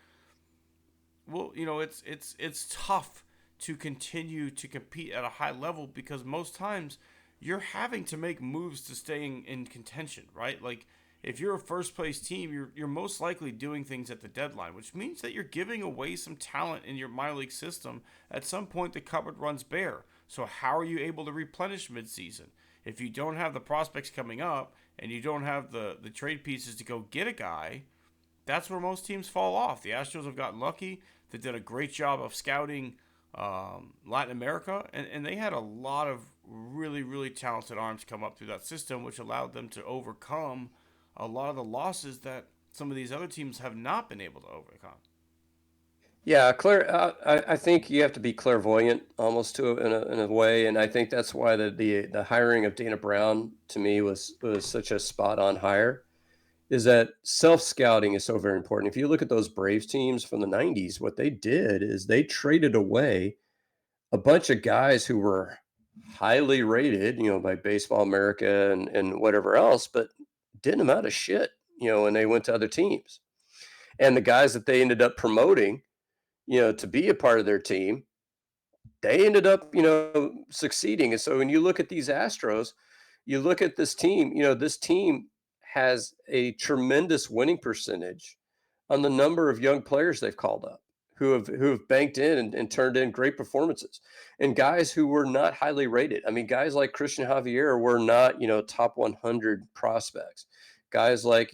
Well, it's tough to continue to compete at a high level because most times you're having to make moves to stay in contention, right? Like if you're a first place team, you're most likely doing things at the deadline, which means that you're giving away some talent in your minor league system. At some point, the cupboard runs bare. So how are you able to replenish midseason? If you don't have the prospects coming up and you don't have the trade pieces to go get a guy, that's where most teams fall off. The Astros have gotten lucky. They did a great job of scouting Latin America, and they had a lot of really, really talented arms come up through that system, which allowed them to overcome a lot of the losses that some of these other teams have not been able to overcome. Yeah, I think you have to be clairvoyant almost in a way, and I think that's why the hiring of Dana Brown to me was such a spot on hire. Is that self scouting is so very important. If you look at those Braves teams from the '90s, what they did is they traded away a bunch of guys who were highly rated, by Baseball America and whatever else, but didn't amount to shit, when they went to other teams. And the guys that they ended up promoting, to be a part of their team, they ended up, succeeding. And so when you look at these Astros, you look at this team, this team has a tremendous winning percentage on the number of young players they've called up who have banked in and turned in great performances, and guys who were not highly rated. I mean, guys like Christian Javier were not, top 100 prospects. Guys like,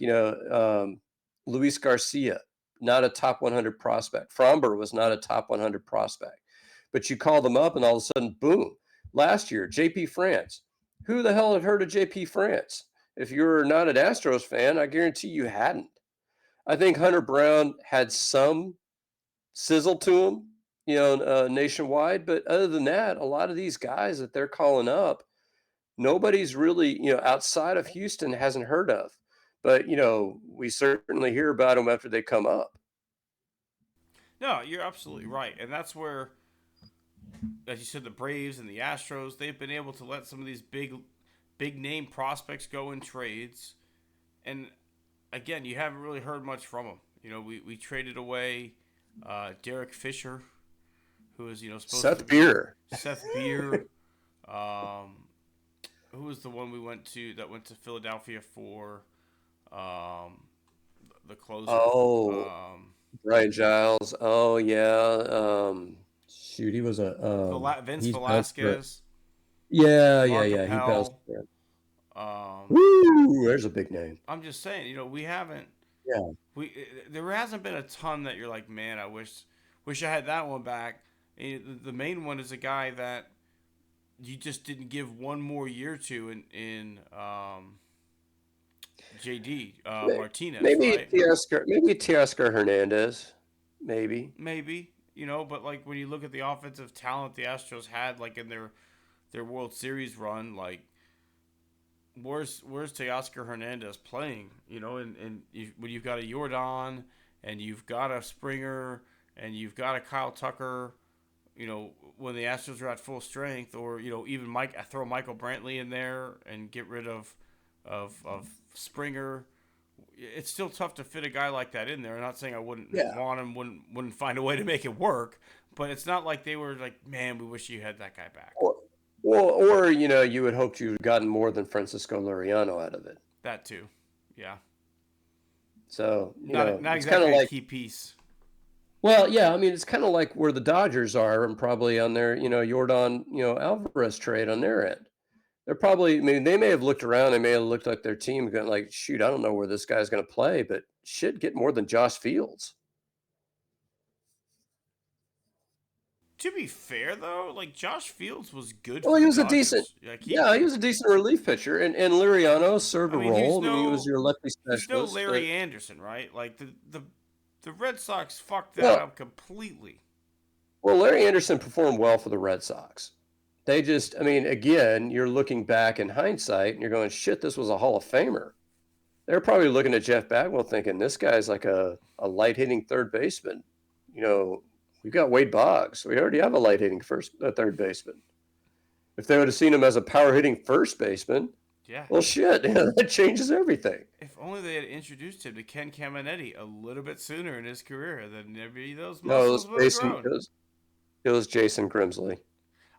Luis Garcia, not a top 100 prospect. Fromber was not a top 100 prospect. But you call them up and all of a sudden, boom. Last year, JP France. Who the hell had heard of JP France? If you're not an Astros fan, I guarantee you hadn't. I think Hunter Brown had some sizzle to him, nationwide. But other than that, a lot of these guys that they're calling up, nobody's really, outside of Houston hasn't heard of. But, we certainly hear about them after they come up. No, you're absolutely right. And that's where, as you said, the Braves and the Astros, they've been able to let some of these big name prospects go in trades. And again, you haven't really heard much from them. We traded away Derek Fisher, who was, supposed Seth to be Beer. Seth Beer. Who was the one that went to Philadelphia for the closer? Oh, Brian Giles. Oh yeah. Shoot, he was Vince Velasquez. Yeah. Capel. He bounced. Woo! There's a big name. I'm just saying, we haven't. Yeah. There hasn't been a ton that you're like, man, I wish I had that one back. The main one is a guy that you just didn't give one more year to in JD Martinez. Maybe right? Teoscar Hernandez. Maybe. But like when you look at the offensive talent the Astros had, like in their World Series run, like where's Teoscar Hernandez playing? When you've got a Jordan and you've got a Springer and you've got a Kyle Tucker, when the Astros are at full strength, or even throw Michael Brantley in there and get rid of Springer. It's still tough to fit a guy like that in there. I'm not saying I wouldn't want him, wouldn't find a way to make it work, but it's not like they were like, man, we wish you had that guy back. Or you would hope you'd gotten more than Francisco Liriano out of it. That too, yeah. So not it's exactly kind of like a key piece. Well, yeah, I mean, it's kind of like where the Dodgers are, and probably on their, Jordan, Alvarez trade on their end. They're probably, I mean, they may have looked around, they may have looked like their team, going like, shoot, I don't know where this guy's going to play, but shit, get more than Josh Fields. To be fair, though, like Josh Fields was good Well, for he the was a decent, Dodgers. Like yeah, he was a decent relief pitcher, and Liriano served I a mean, role. I mean, he was your lefty he's no specialist, but Larry Anderson, right? Like the Red Sox fucked that well, up completely. Larry Anderson performed well for the Red Sox. They just, I mean, again, you're looking back in hindsight, and you're going, shit, this was a Hall of Famer. They're probably looking at Jeff Bagwell thinking, this guy's like a light hitting third baseman. You know, we've got Wade Boggs. We already have a light hitting third baseman. If they would have seen him as a power hitting first baseman, Yeah. well, shit, that changes everything. If only they had introduced him to Ken Caminetti a little bit sooner in his career, then maybe those No, muscles would have grown. It was Jason Grimsley.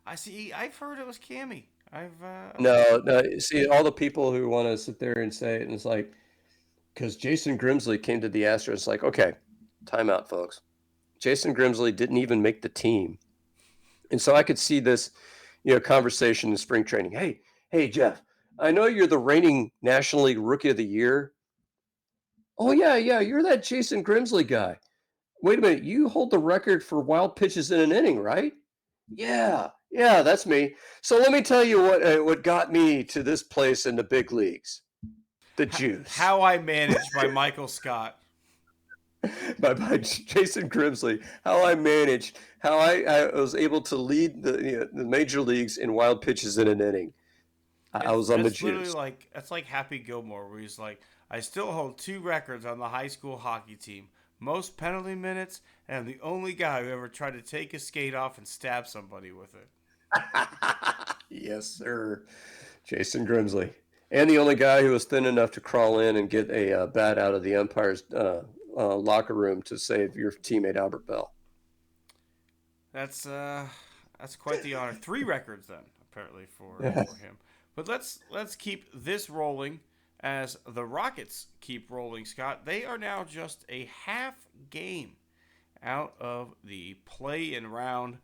I see. I've heard it was Cammy. No. See, all the people who want to sit there and say it, and it's like, because Jason Grimsley came to the Astros, it's like, okay, timeout, folks. Jason Grimsley didn't even make the team, and so I could see this, conversation in spring training. Hey, Jeff, I know you're the reigning National League Rookie of the Year. Oh yeah, you're that Jason Grimsley guy. Wait a minute, you hold the record for wild pitches in an inning, right? Yeah, that's me. So let me tell you what got me to this place in the big leagues. The juice. How I Managed by Michael Scott. by Jason Grimsley. How I managed. How I was able to lead the major leagues in wild pitches in an inning. I was on the juice. That's like Happy Gilmore, where he's like, I still hold 2 records on the high school hockey team: most penalty minutes, and I'm the only guy who ever tried to take his skate off and stab somebody with it. Yes, sir. Jason Grimsley. And the only guy who was thin enough to crawl in and get a bat out of the umpire's locker room to save your teammate Albert Bell. That's quite the honor. 3 records then, apparently, for him. But let's keep this rolling as the Rockets keep rolling, Scott. They are now just a half game out of the play-in round.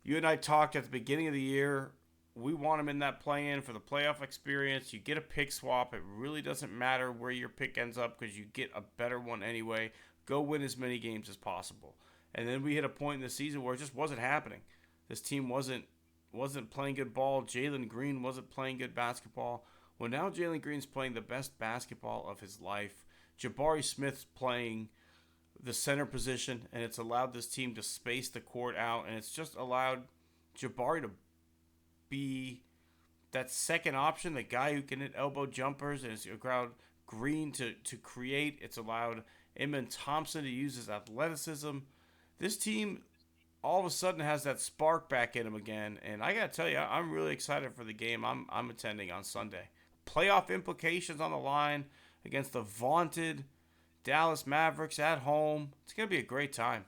You and I talked at the beginning of the year. We want them in that play-in for the playoff experience. You get a pick swap. It really doesn't matter where your pick ends up because you get a better one anyway. Go win as many games as possible. And then we hit a point in the season where it just wasn't happening. This team wasn't playing good ball. Jalen Green wasn't playing good basketball. Well, now Jalen Green's playing the best basketball of his life. Jabari Smith's playing the center position, and it's allowed this team to space the court out, and it's just allowed Jabari to be that second option, the guy who can hit elbow jumpers, and it's allowed Green to create. It's allowed Eamon Thompson to use his athleticism. This team all of a sudden has that spark back in him again, and I gotta tell you, I'm really excited for the game I'm attending on Sunday. Playoff implications on the line against the vaunted Dallas Mavericks at home. It's gonna be a great time.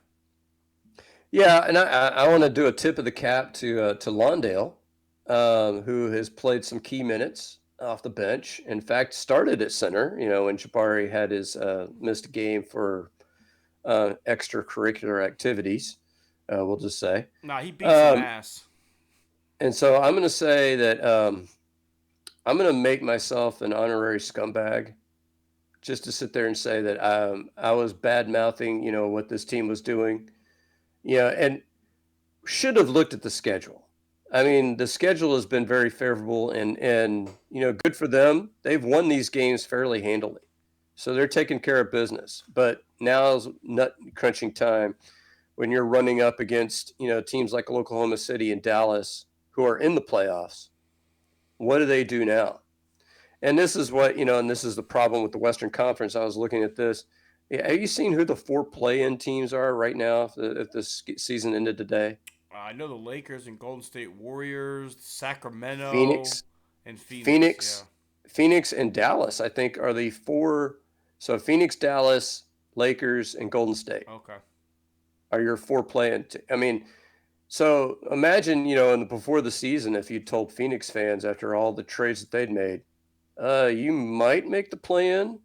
Yeah, and I want to do a tip of the cap to Lawndale, who has played some key minutes off the bench. In fact, started at center. When Jabari had his missed game for extracurricular activities. We'll just say. Nah, he beat some ass. And so I'm going to say that I'm going to make myself an honorary scumbag just to sit there and say that I was bad-mouthing, what this team was doing. And should have looked at the schedule. I mean, the schedule has been very favorable and good for them. They've won these games fairly handily. So they're taking care of business. But now's nut crunching time when you're running up against, teams like Oklahoma City and Dallas who are in the playoffs. What do they do now? And this is what, and this is the problem with the Western Conference. I was looking at this. Have you seen who the 4 play-in teams are right now if this season ended today? I know the Lakers and Golden State Warriors, Sacramento, Phoenix, and Phoenix. Yeah. Phoenix and Dallas, I think, are the 4. So Phoenix, Dallas, Lakers, and Golden State. Okay. Are your 4 play-in I mean, so imagine, before the season, if you told Phoenix fans after all the trades that they'd made, you might make the play-in.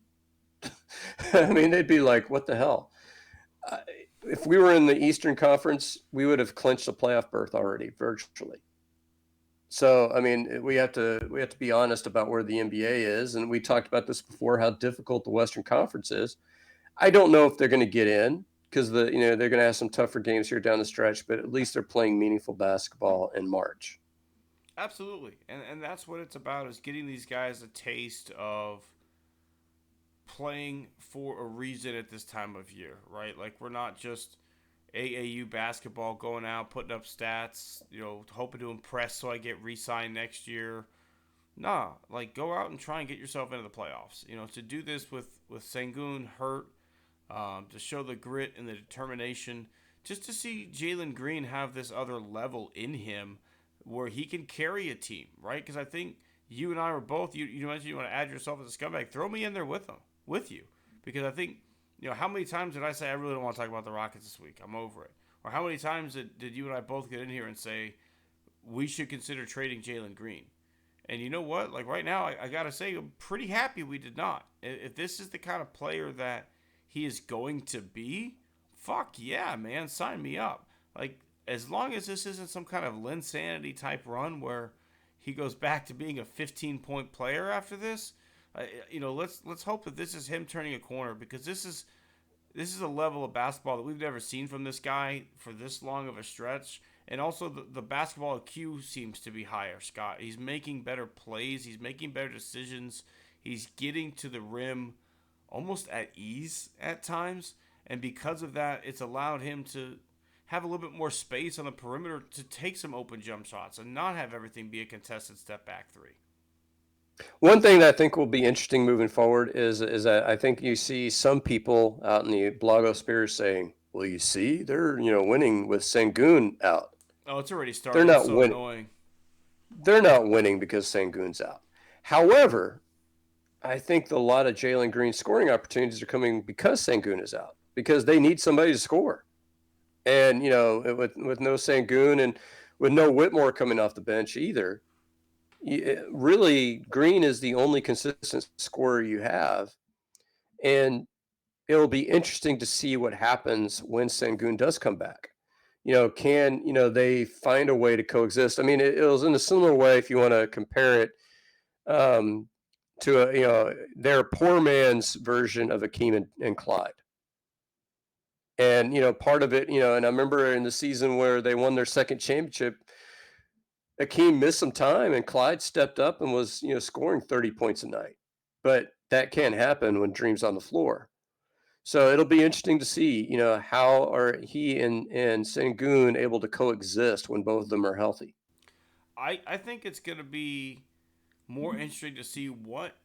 I mean, they'd be like, what the hell? If we were in the Eastern Conference, we would have clinched a playoff berth already, virtually. So, I mean, we have to be honest about where the NBA is, and we talked about this before, how difficult the Western Conference is. I don't know if they're going to get in. because they're going to have some tougher games here down the stretch, but at least they're playing meaningful basketball in March. Absolutely, and that's what it's about, is getting these guys a taste of playing for a reason at this time of year, right? Like, we're not just AAU basketball going out, putting up stats, hoping to impress so I get re-signed next year. Nah, like, go out and try and get yourself into the playoffs. To do this with Sengun hurt, to show the grit and the determination, just to see Jalen Green have this other level in him where he can carry a team, right? Because I think you and I were both, you mentioned you want to add yourself as a scumbag. Throw me in there with you. Because I think, how many times did I say I really don't want to talk about the Rockets this week? I'm over it. Or how many times did you and I both get in here and say we should consider trading Jalen Green? And you know what? Like, right now, I got to say, I'm pretty happy we did not. If this is the kind of player that he is going to be, fuck yeah, man, sign me up. Like, as long as this isn't some kind of Linsanity type run where he goes back to being a 15-point player after this, let's hope that this is him turning a corner, because this is a level of basketball that we've never seen from this guy for this long of a stretch. And also the basketball IQ seems to be higher, Scott. He's making better plays. He's making better decisions. He's getting to the rim almost at ease at times. And because of that, it's allowed him to have a little bit more space on the perimeter to take some open jump shots and not have everything be a contested step back three. One thing that I think will be interesting moving forward is that I think you see some people out in the blogosphere saying, well, you see, they're winning with Sengun out. Oh, it's already started. They're not so winning. Annoying. They're not winning because Sengun's out. However, I think a lot of Jalen Green scoring opportunities are coming because Sengun is out, because they need somebody to score. And, with no Sengun and with no Whitmore coming off the bench either, really Green is the only consistent scorer you have. And it'll be interesting to see what happens when Sengun does come back. Can they find a way to coexist? I mean, it was in a similar way, if you want to compare it to their poor man's version of Akeem and Clyde. And part of it, and I remember in the season where they won their second championship, Akeem missed some time and Clyde stepped up and was scoring 30 points a night. But that can't happen when Dream's on the floor. So it'll be interesting to see, how are he and Sengun able to coexist when both of them are healthy. I think it's going to be more interesting to see what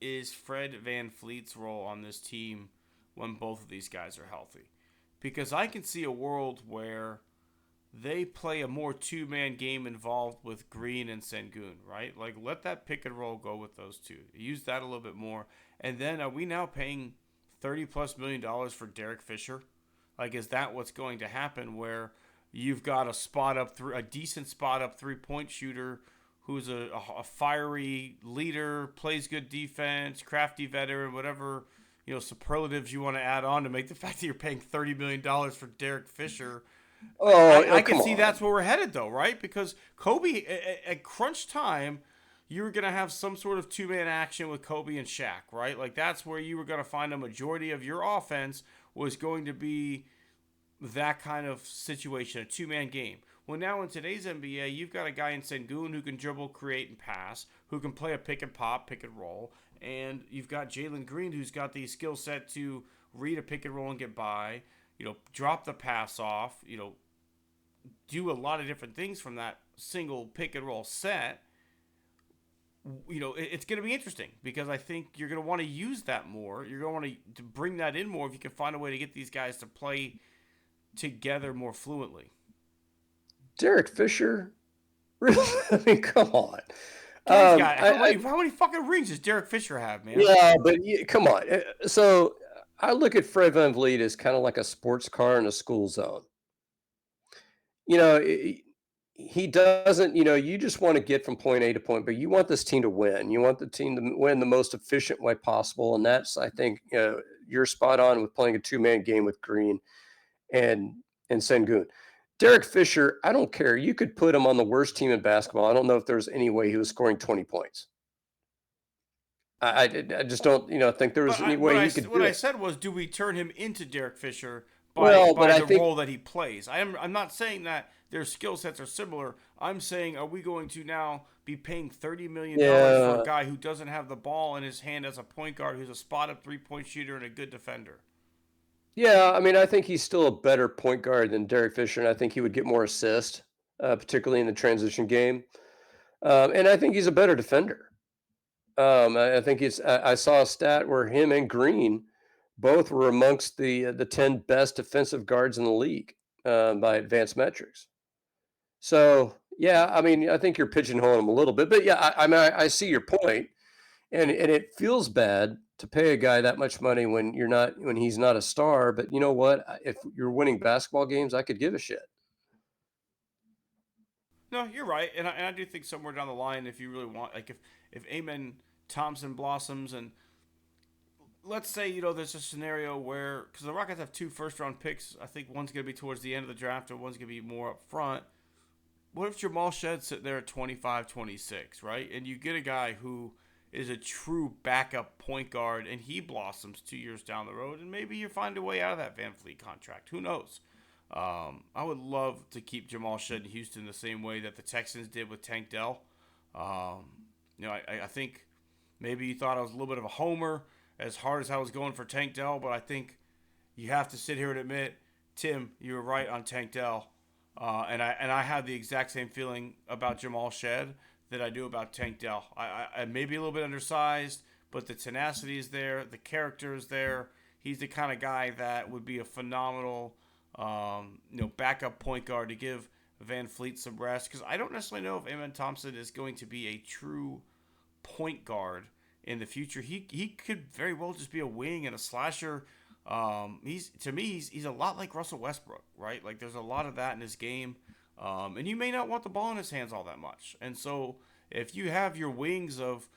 is Fred VanVleet's role on this team when both of these guys are healthy. Because I can see a world where they play a more two-man game involved with Green and Sengun, right? Like, let that pick and roll go with those two. Use that a little bit more. And then are we now paying $30+ million for Derek Fisher? Like, is that what's going to happen, where you've got a decent spot up 3-point shooter who's a fiery leader, plays good defense, crafty veteran, whatever superlatives you want to add on to make the fact that you're paying $30 million for Derek Fisher? I can see that's where we're headed, though, right? Because Kobe, at crunch time, you were going to have some sort of two-man action with Kobe and Shaq, right? Like, that's where you were going to find a majority of your offense was going to be that kind of situation, a two-man game. Well, now in today's NBA, you've got a guy in Sengun who can dribble, create, and pass, who can play a pick and pop, pick and roll, and you've got Jalen Green who's got the skill set to read a pick and roll and get by, drop the pass off, do a lot of different things from that single pick and roll set. It's going to be interesting, because I think you're going to want to use that more. You're going to want to bring that in more if you can find a way to get these guys to play together more fluently. Derek Fisher? Really? I mean, come on. How many fucking rings does Derek Fisher have, man? Yeah, but come on. So I look at Fred VanVleet as kind of like a sports car in a school zone. He doesn't, you just want to get from point A to point B. You want this team to win. You want the team to win the most efficient way possible. And that's, I think, you're spot on with playing a two-man game with Green and Sengun. Derek Fisher, I don't care. You could put him on the worst team in basketball. I don't know if there's any way he was scoring 20 points. I just don't, think there was any way he could do it. What I said was, do we turn him into Derek Fisher Well, but by I the think role that he plays. I'm not saying that their skill sets are similar. I'm saying, are we going to now be paying $30 million for a yeah, guy who doesn't have the ball in his hand as a point guard, who's a spot-up three-point shooter and a good defender? yeah. I mean, I think he's still a better point guard than Derek Fisher, and I think he would get more assists, particularly in the transition game. And I think he's a better defender. I think I saw a stat where him and Green both were amongst the 10 best defensive guards in the league by advanced metrics. So yeah, I mean, I think you're pigeonholing him a little bit, but yeah, I mean, I see your point, and it feels bad to pay a guy that much money when he's not a star. But you know what? If you're winning basketball games, I could give a shit. No, you're right, and I do think somewhere down the line, if you really want, like if Amen Thompson blossoms, and let's say there's a scenario where because the Rockets have two first-round picks, I think one's going to be towards the end of the draft and one's going to be more up front. What if Jamal Shedd's sitting there at 25, 26, right? And you get a guy who is a true backup point guard and he blossoms 2 years down the road, and maybe you find a way out of that Van Fleet contract. Who knows? I would love to keep Jamal Shedd in Houston the same way that the Texans did with Tank Dell. I think maybe you thought I was a little bit of a homer as hard as I was going for Tank Dell, but I think you have to sit here and admit, Tim, you were right on Tank Dell. And I have the exact same feeling about Jamal Shedd that I do about Tank Dell. I may be a little bit undersized, but the tenacity is there, the character is there. He's the kind of guy that would be a phenomenal, backup point guard to give Van Fleet some rest. Because I don't necessarily know if Amen Thompson is going to be a true point guard in the future. He could very well just be a wing and a slasher. He's a lot like Russell Westbrook, right? Like there's a lot of that in his game, and you may not want the ball in his hands all that much. And so if you have your wings of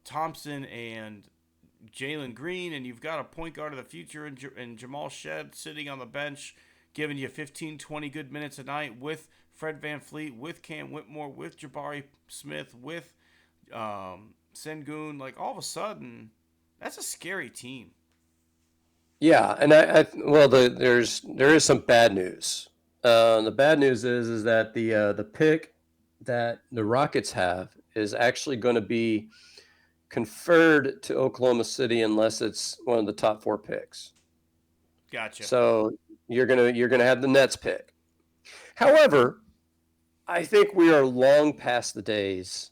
Thompson and Jalen Green, and you've got a point guard of the future and Jamal Shedd sitting on the bench, giving you 15, 20 good minutes a night with Fred VanVleet, with Cam Whitmore, with Jabari Smith, with Sengun, like all of a sudden, that's a scary team. Yeah, and there is some bad news. The bad news is that the pick that the Rockets have is actually going to be conferred to Oklahoma City unless it's one of the top 4 picks. Gotcha. So you're gonna have the Nets pick. However, I think we are long past the days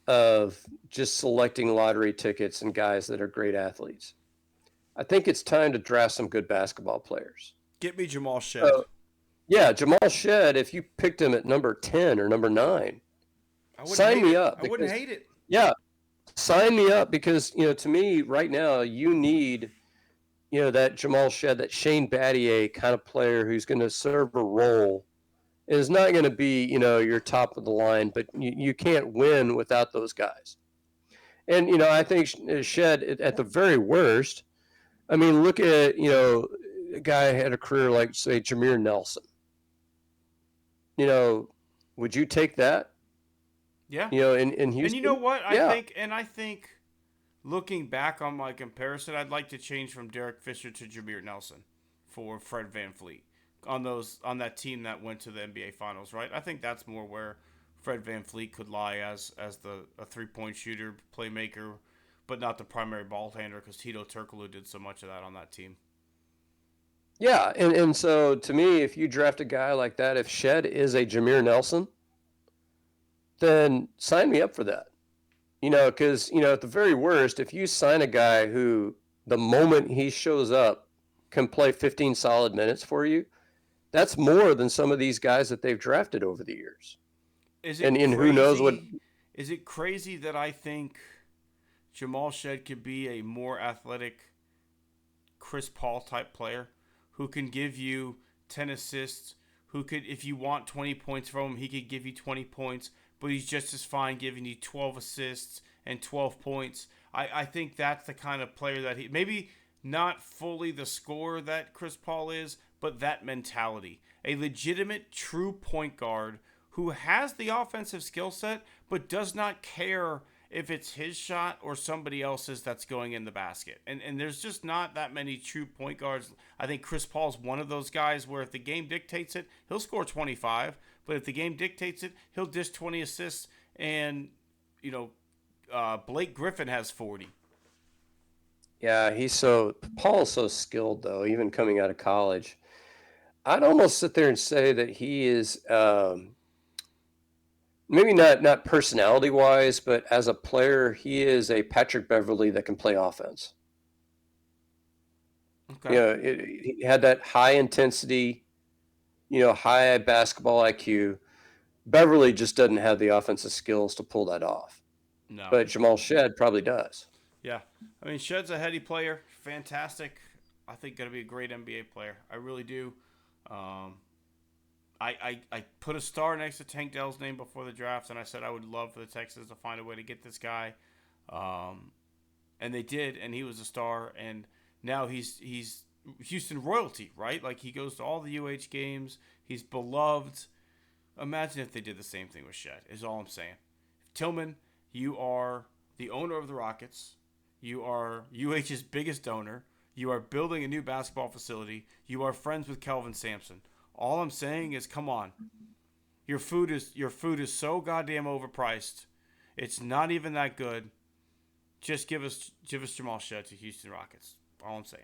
of just selecting lottery tickets and guys that are great athletes. I think it's time to draft some good basketball players. Get me Jamal Shedd. Yeah, Jamal Shedd, if you picked him at number 10 or number 9, sign me up. I wouldn't hate it. Yeah, sign me up because, to me right now, you need, that Jamal Shedd, that Shane Battier kind of player who's going to serve a role. Is not going to be, your top of the line, but you can't win without those guys. And, I think Shedd, at the very worst, I mean, look at, a guy had a career like, say, Jameer Nelson. Would you take that? Yeah. In Houston? And you know what? Yeah. I think looking back on my comparison, I'd like to change from Derek Fisher to Jameer Nelson for Fred VanVleet on that team that went to the NBA Finals, right? I think that's more where Fred VanVleet could lie as a 3-point shooter, playmaker, but not the primary ball handler because Tito Turkoglu did so much of that on that team. Yeah, and so to me, if you draft a guy like that, if Shedd is a Jameer Nelson, then sign me up for that. Because, at the very worst, if you sign a guy who the moment he shows up can play 15 solid minutes for you, that's more than some of these guys that they've drafted over the years. Who knows what? Is it crazy that I think Jamal Shedd could be a more athletic Chris Paul type player who can give you 10 assists, who could, if you want 20 points from him, he could give you 20 points, but he's just as fine giving you 12 assists and 12 points. I think that's the kind of player that he, maybe not fully the scorer that Chris Paul is, but that mentality. A legitimate, true point guard who has the offensive skill set, but does not care if it's his shot or somebody else's that's going in the basket. And there's just not that many true point guards. I think Chris Paul's one of those guys where if the game dictates it, he'll score 25. But if the game dictates it, he'll dish 20 assists. And, Blake Griffin has 40. Yeah, Paul's so skilled though, even coming out of college. I'd almost sit there and say that he is maybe not personality wise, but as a player, he is a Patrick Beverley that can play offense. Okay. He had that high intensity, high basketball IQ. Beverly just doesn't have the offensive skills to pull that off. No. But Jamal Shed probably does. Yeah. I mean, Shed's a heady player. Fantastic. I think going to be a great NBA player. I really do. I put a star next to Tank Dell's name before the draft, and I said I would love for the Texans to find a way to get this guy. And they did, and he was a star. And now he's Houston royalty, right? Like, he goes to all the UH games. He's beloved. Imagine if they did the same thing with Shed, is all I'm saying. Tillman, you are the owner of the Rockets. You are UH's biggest donor. You are building a new basketball facility. You are friends with Kelvin Sampson. All I'm saying is, come on. Your food is so goddamn overpriced. It's not even that good. Just give us Jamal Shed to Houston Rockets. All I'm saying.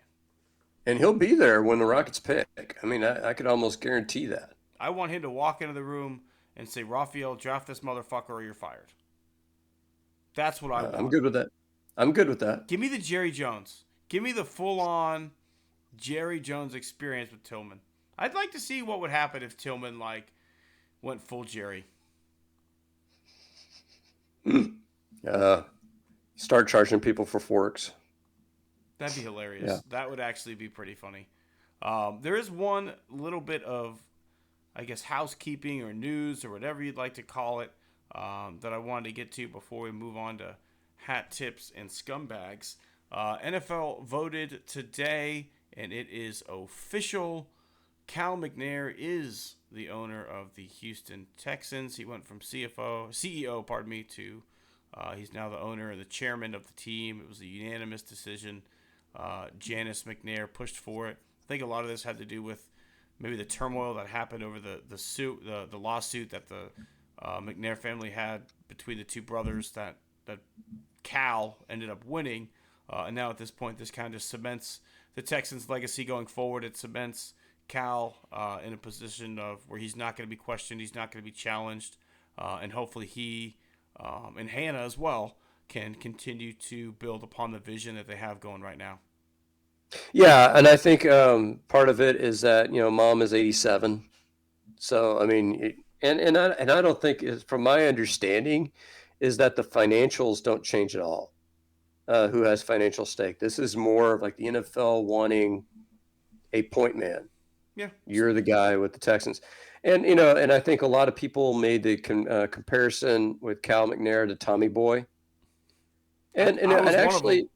And he'll be there when the Rockets pick. I mean, I could almost guarantee that. I want him to walk into the room and say, Raphael, draft this motherfucker or you're fired. That's what I want. I'm good with that. I'm good with that. Give me the Jerry Jones. Give me the full-on Jerry Jones experience with Tillman. I'd like to see what would happen if Tillman, went full Jerry. Start charging people for forks. That'd be hilarious. Yeah. That would actually be pretty funny. There is one little bit of, I guess, housekeeping or news or whatever you'd like to call it that I wanted to get to before we move on to hat tips and scumbags. NFL voted today, and it is official. Cal McNair is the owner of the Houston Texans. He went from CEO, to he's now the owner and the chairman of the team. It was a unanimous decision. Janice McNair pushed for it. I think a lot of this had to do with maybe the turmoil that happened over the lawsuit that the McNair family had between the two brothers that Cal ended up winning. And now at this point, this kind of cements the Texans' legacy going forward. It cements Cal in a position of where he's not going to be questioned, he's not going to be challenged, and hopefully he and Hannah as well can continue to build upon the vision that they have going right now. Yeah, and I think part of it is that Mom is 87, so I mean, and I don't think, from my understanding, is that the financials don't change at all. Who has financial stake? This is more of like the NFL wanting a point man. Yeah, you're the guy with the Texans, and and I think a lot of people made the comparison with Cal McNair to Tommy Boy, and actually,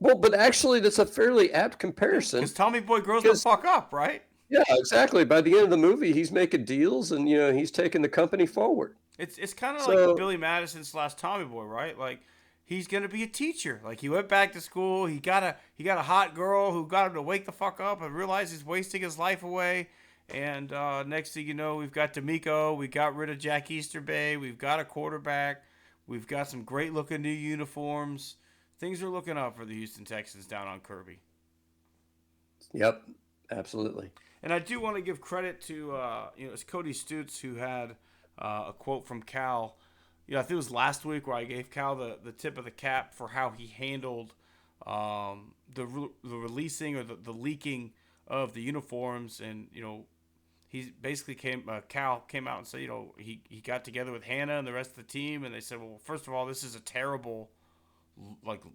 but actually that's a fairly apt comparison because Tommy Boy grows the fuck up, right? Yeah, exactly. By the end of the movie, he's making deals, and he's taking the company forward. It's kind of like Billy Madison / Tommy Boy, right? Like, he's gonna be a teacher. Like, he went back to school. He got a hot girl who got him to wake the fuck up and realize he's wasting his life away. And next thing you know, we've got D'Amico. We got rid of Jack Easterbay. We've got a quarterback. We've got some great looking new uniforms. Things are looking up for the Houston Texans down on Kirby. Yep, absolutely. And I do want to give credit to it's Cody Stutz who had a quote from Cal. I think it was last week where I gave Cal the tip of the cap for how he handled the releasing or the leaking of the uniforms. And, he basically Cal came out and said, he got together with Hannah and the rest of the team. And they said, well, first of all, this is a terrible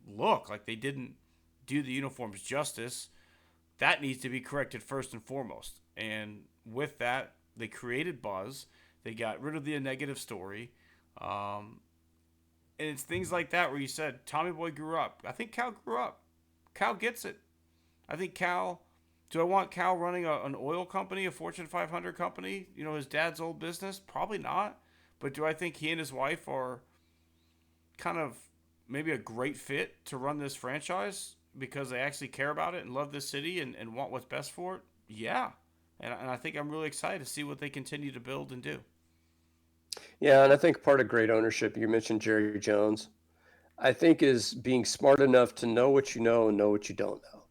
look. Like, they didn't do the uniforms justice. That needs to be corrected first and foremost. And with that, they created buzz. They got rid of the negative story. And it's things like that where you said Tommy Boy grew up. I think Cal grew up. Cal gets it. I think Cal. Do I want Cal running an oil company, a Fortune 500 company? His dad's old business? Probably not. But do I think he and his wife are kind of maybe a great fit to run this franchise because they actually care about it and love this city and want what's best for it? Yeah. And I think I'm really excited to see what they continue to build and do. Yeah, and I think part of great ownership, you mentioned Jerry Jones, I think is being smart enough to know what you know and know what you don't know.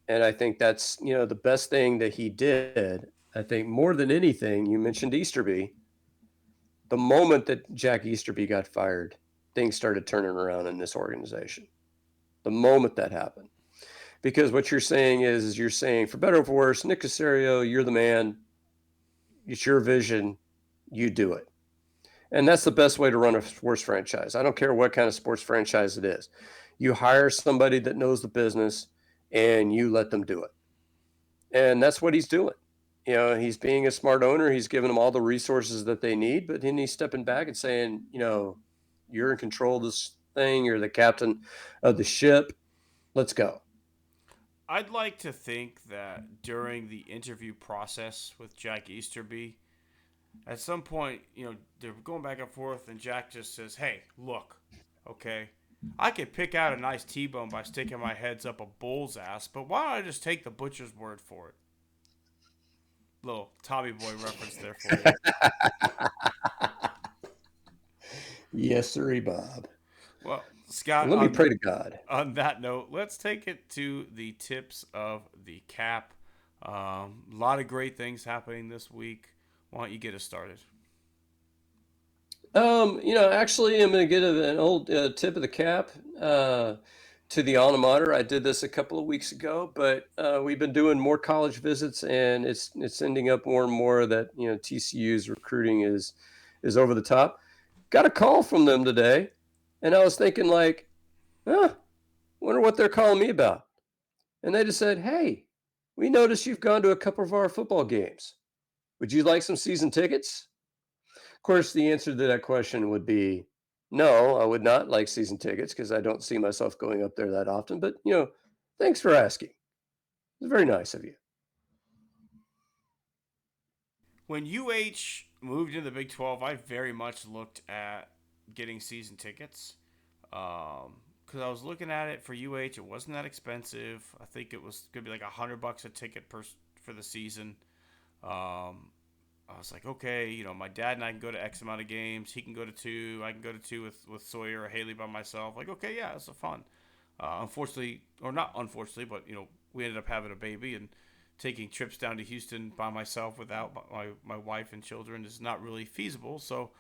And I think that's, the best thing that he did. I think more than anything, you mentioned Easterby. The moment that Jack Easterby got fired, things started turning around in this organization. The moment that happened. Because what you're saying is you're saying, for better or for worse, Nick Caserio, you're the man. It's your vision. You do it. And that's the best way to run a sports franchise. I don't care what kind of sports franchise it is. You hire somebody that knows the business and you let them do it. And that's what he's doing. He's being a smart owner. He's giving them all the resources that they need, but then he's stepping back and saying, you're in control of this thing. You're the captain of the ship. Let's go. I'd like to think that during the interview process with Jack Easterby, at some point, they're going back and forth, and Jack just says, "Hey, look, okay, I could pick out a nice T-bone by sticking my heads up a bull's ass, but why don't I just take the butcher's word for it?" Little Tommy Boy reference there for you. Yes, sirree, Bob. Well, Scott, let me pray to God. On that note, let's take it to the tips of the cap. A lot of great things happening this week. Why don't you get us started? Actually, I'm going to get an old tip of the cap to the alma mater. I did this a couple of weeks ago, but we've been doing more college visits, and it's ending up more and more that TCU's recruiting is over the top. Got a call from them today, and I was thinking like, wonder what they're calling me about. And they just said, "Hey, we noticed you've gone to a couple of our football games. Would you like some season tickets?" Of course, the answer to that question would be no, I would not like season tickets because I don't see myself going up there that often. But, thanks for asking. It's very nice of you. When UH moved into the Big 12, I very much looked at getting season tickets. Because I was looking at it for UH, it wasn't that expensive. I think it was going to be like $100 a ticket for the season. I was like, okay, my dad and I can go to X amount of games. He can go to 2. I can go to 2 with Sawyer or Haley by myself. Like, okay, yeah, it's fun. Unfortunately, or not unfortunately, but, we ended up having a baby, and taking trips down to Houston by myself without my wife and children is not really feasible. So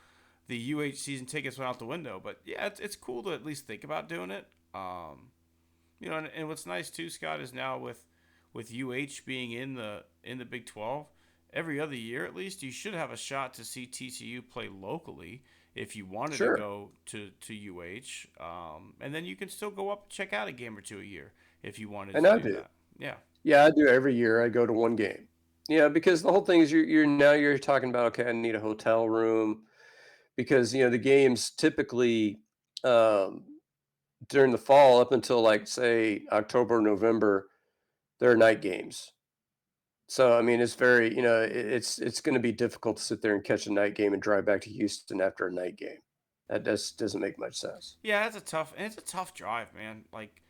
the UH season tickets went out the window. But, yeah, it's cool to at least think about doing it. And what's nice, too, Scott, is now with UH being in the Big 12, every other year at least, you should have a shot to see TCU play locally if you wanted to go to UH. And then you can still go up and check out a game or two a year if you wanted to do that. Yeah. Yeah, I do every year. I go to one game. Yeah, because the whole thing is you're talking about, okay, I need a hotel room because, the games typically during the fall up until like, say, October, November, they're night games. So, I mean, it's very, it's going to be difficult to sit there and catch a night game and drive back to Houston after a night game. That doesn't make much sense. Yeah, it's a tough drive, man. Like,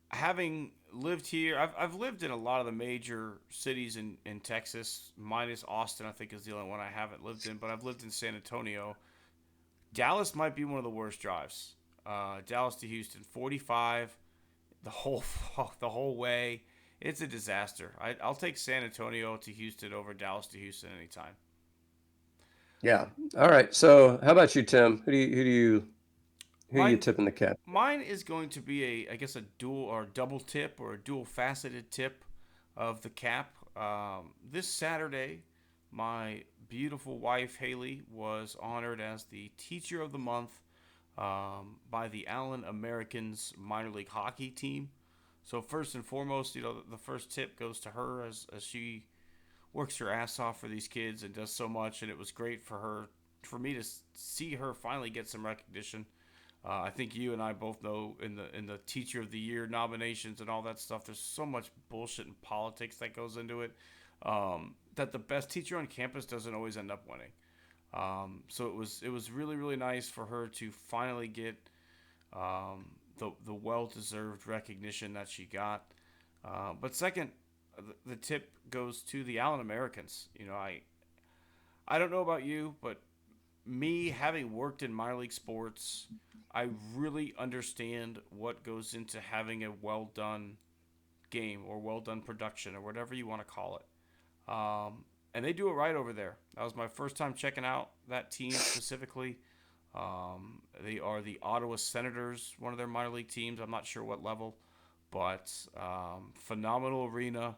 having lived here, I've lived in a lot of the major cities in Texas, minus Austin, I think is the only one I haven't lived in, but I've lived in San Antonio. Dallas might be one of the worst drives. Dallas to Houston, 45, the whole way. It's a disaster. I'll take San Antonio to Houston over Dallas to Houston anytime. Yeah. All right. So, how about you, Tim? Who are you tipping the cap? Mine is going to be a dual or double tip or a dual faceted tip of the cap. This Saturday, my beautiful wife Haley was honored as the Teacher of the Month by the Allen Americans minor league hockey team. So first and foremost, the first tip goes to her as she works her ass off for these kids and does so much. And it was great for me to see her finally get some recognition. I think you and I both know in the Teacher of the Year nominations and all that stuff, there's so much bullshit and politics that goes into it that the best teacher on campus doesn't always end up winning. So it was really really nice for her to finally get the well deserved recognition that she got. But second, the tip goes to the Allen Americans. I don't know about you, but me having worked in minor league sports, I really understand what goes into having a well done game or well done production or whatever you want to call it. And they do it right over there. That was my first time checking out that team specifically. They are the Ottawa Senators, one of their minor league teams. I'm not sure what level, but phenomenal arena,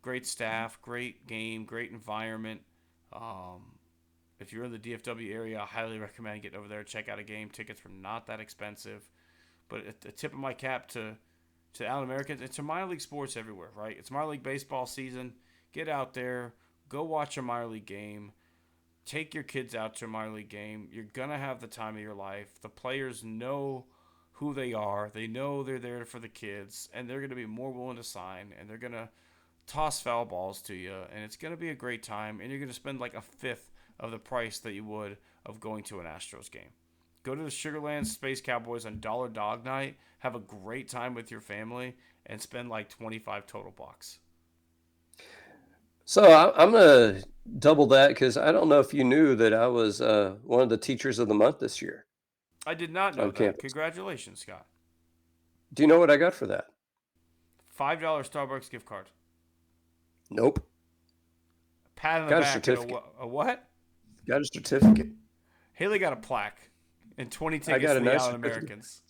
great staff, great game, great environment. Um, if you're in the DFW area, I highly recommend getting over there and check out a game. Tickets were not that expensive. But a tip of my cap to Allen Americans and to minor league sports everywhere, right? It's minor league baseball season. Get out there, go watch a minor league game. Take your kids out to a minor league game. You're going to have the time of your life. The players know who they are. They know they're there for the kids, and they're going to be more willing to sign, and they're going to toss foul balls to you, and it's going to be a great time, and you're going to spend like a fifth of the price that you would of going to an Astros game. Go to the Sugarland Space Cowboys on Dollar Dog Night, have a great time with your family, and spend like 25 total bucks. So I'm going to double that because I don't know if you knew that I was one of the teachers of the month this year I did not know on that. campus. Congratulations, Scott. Do you know what I got for that? $5 Starbucks gift card. Nope. A pat on the Got a back. certificate. A what? Got a certificate. Haley got a plaque and 20 I tickets got to a the nice Allen certificate. Americans.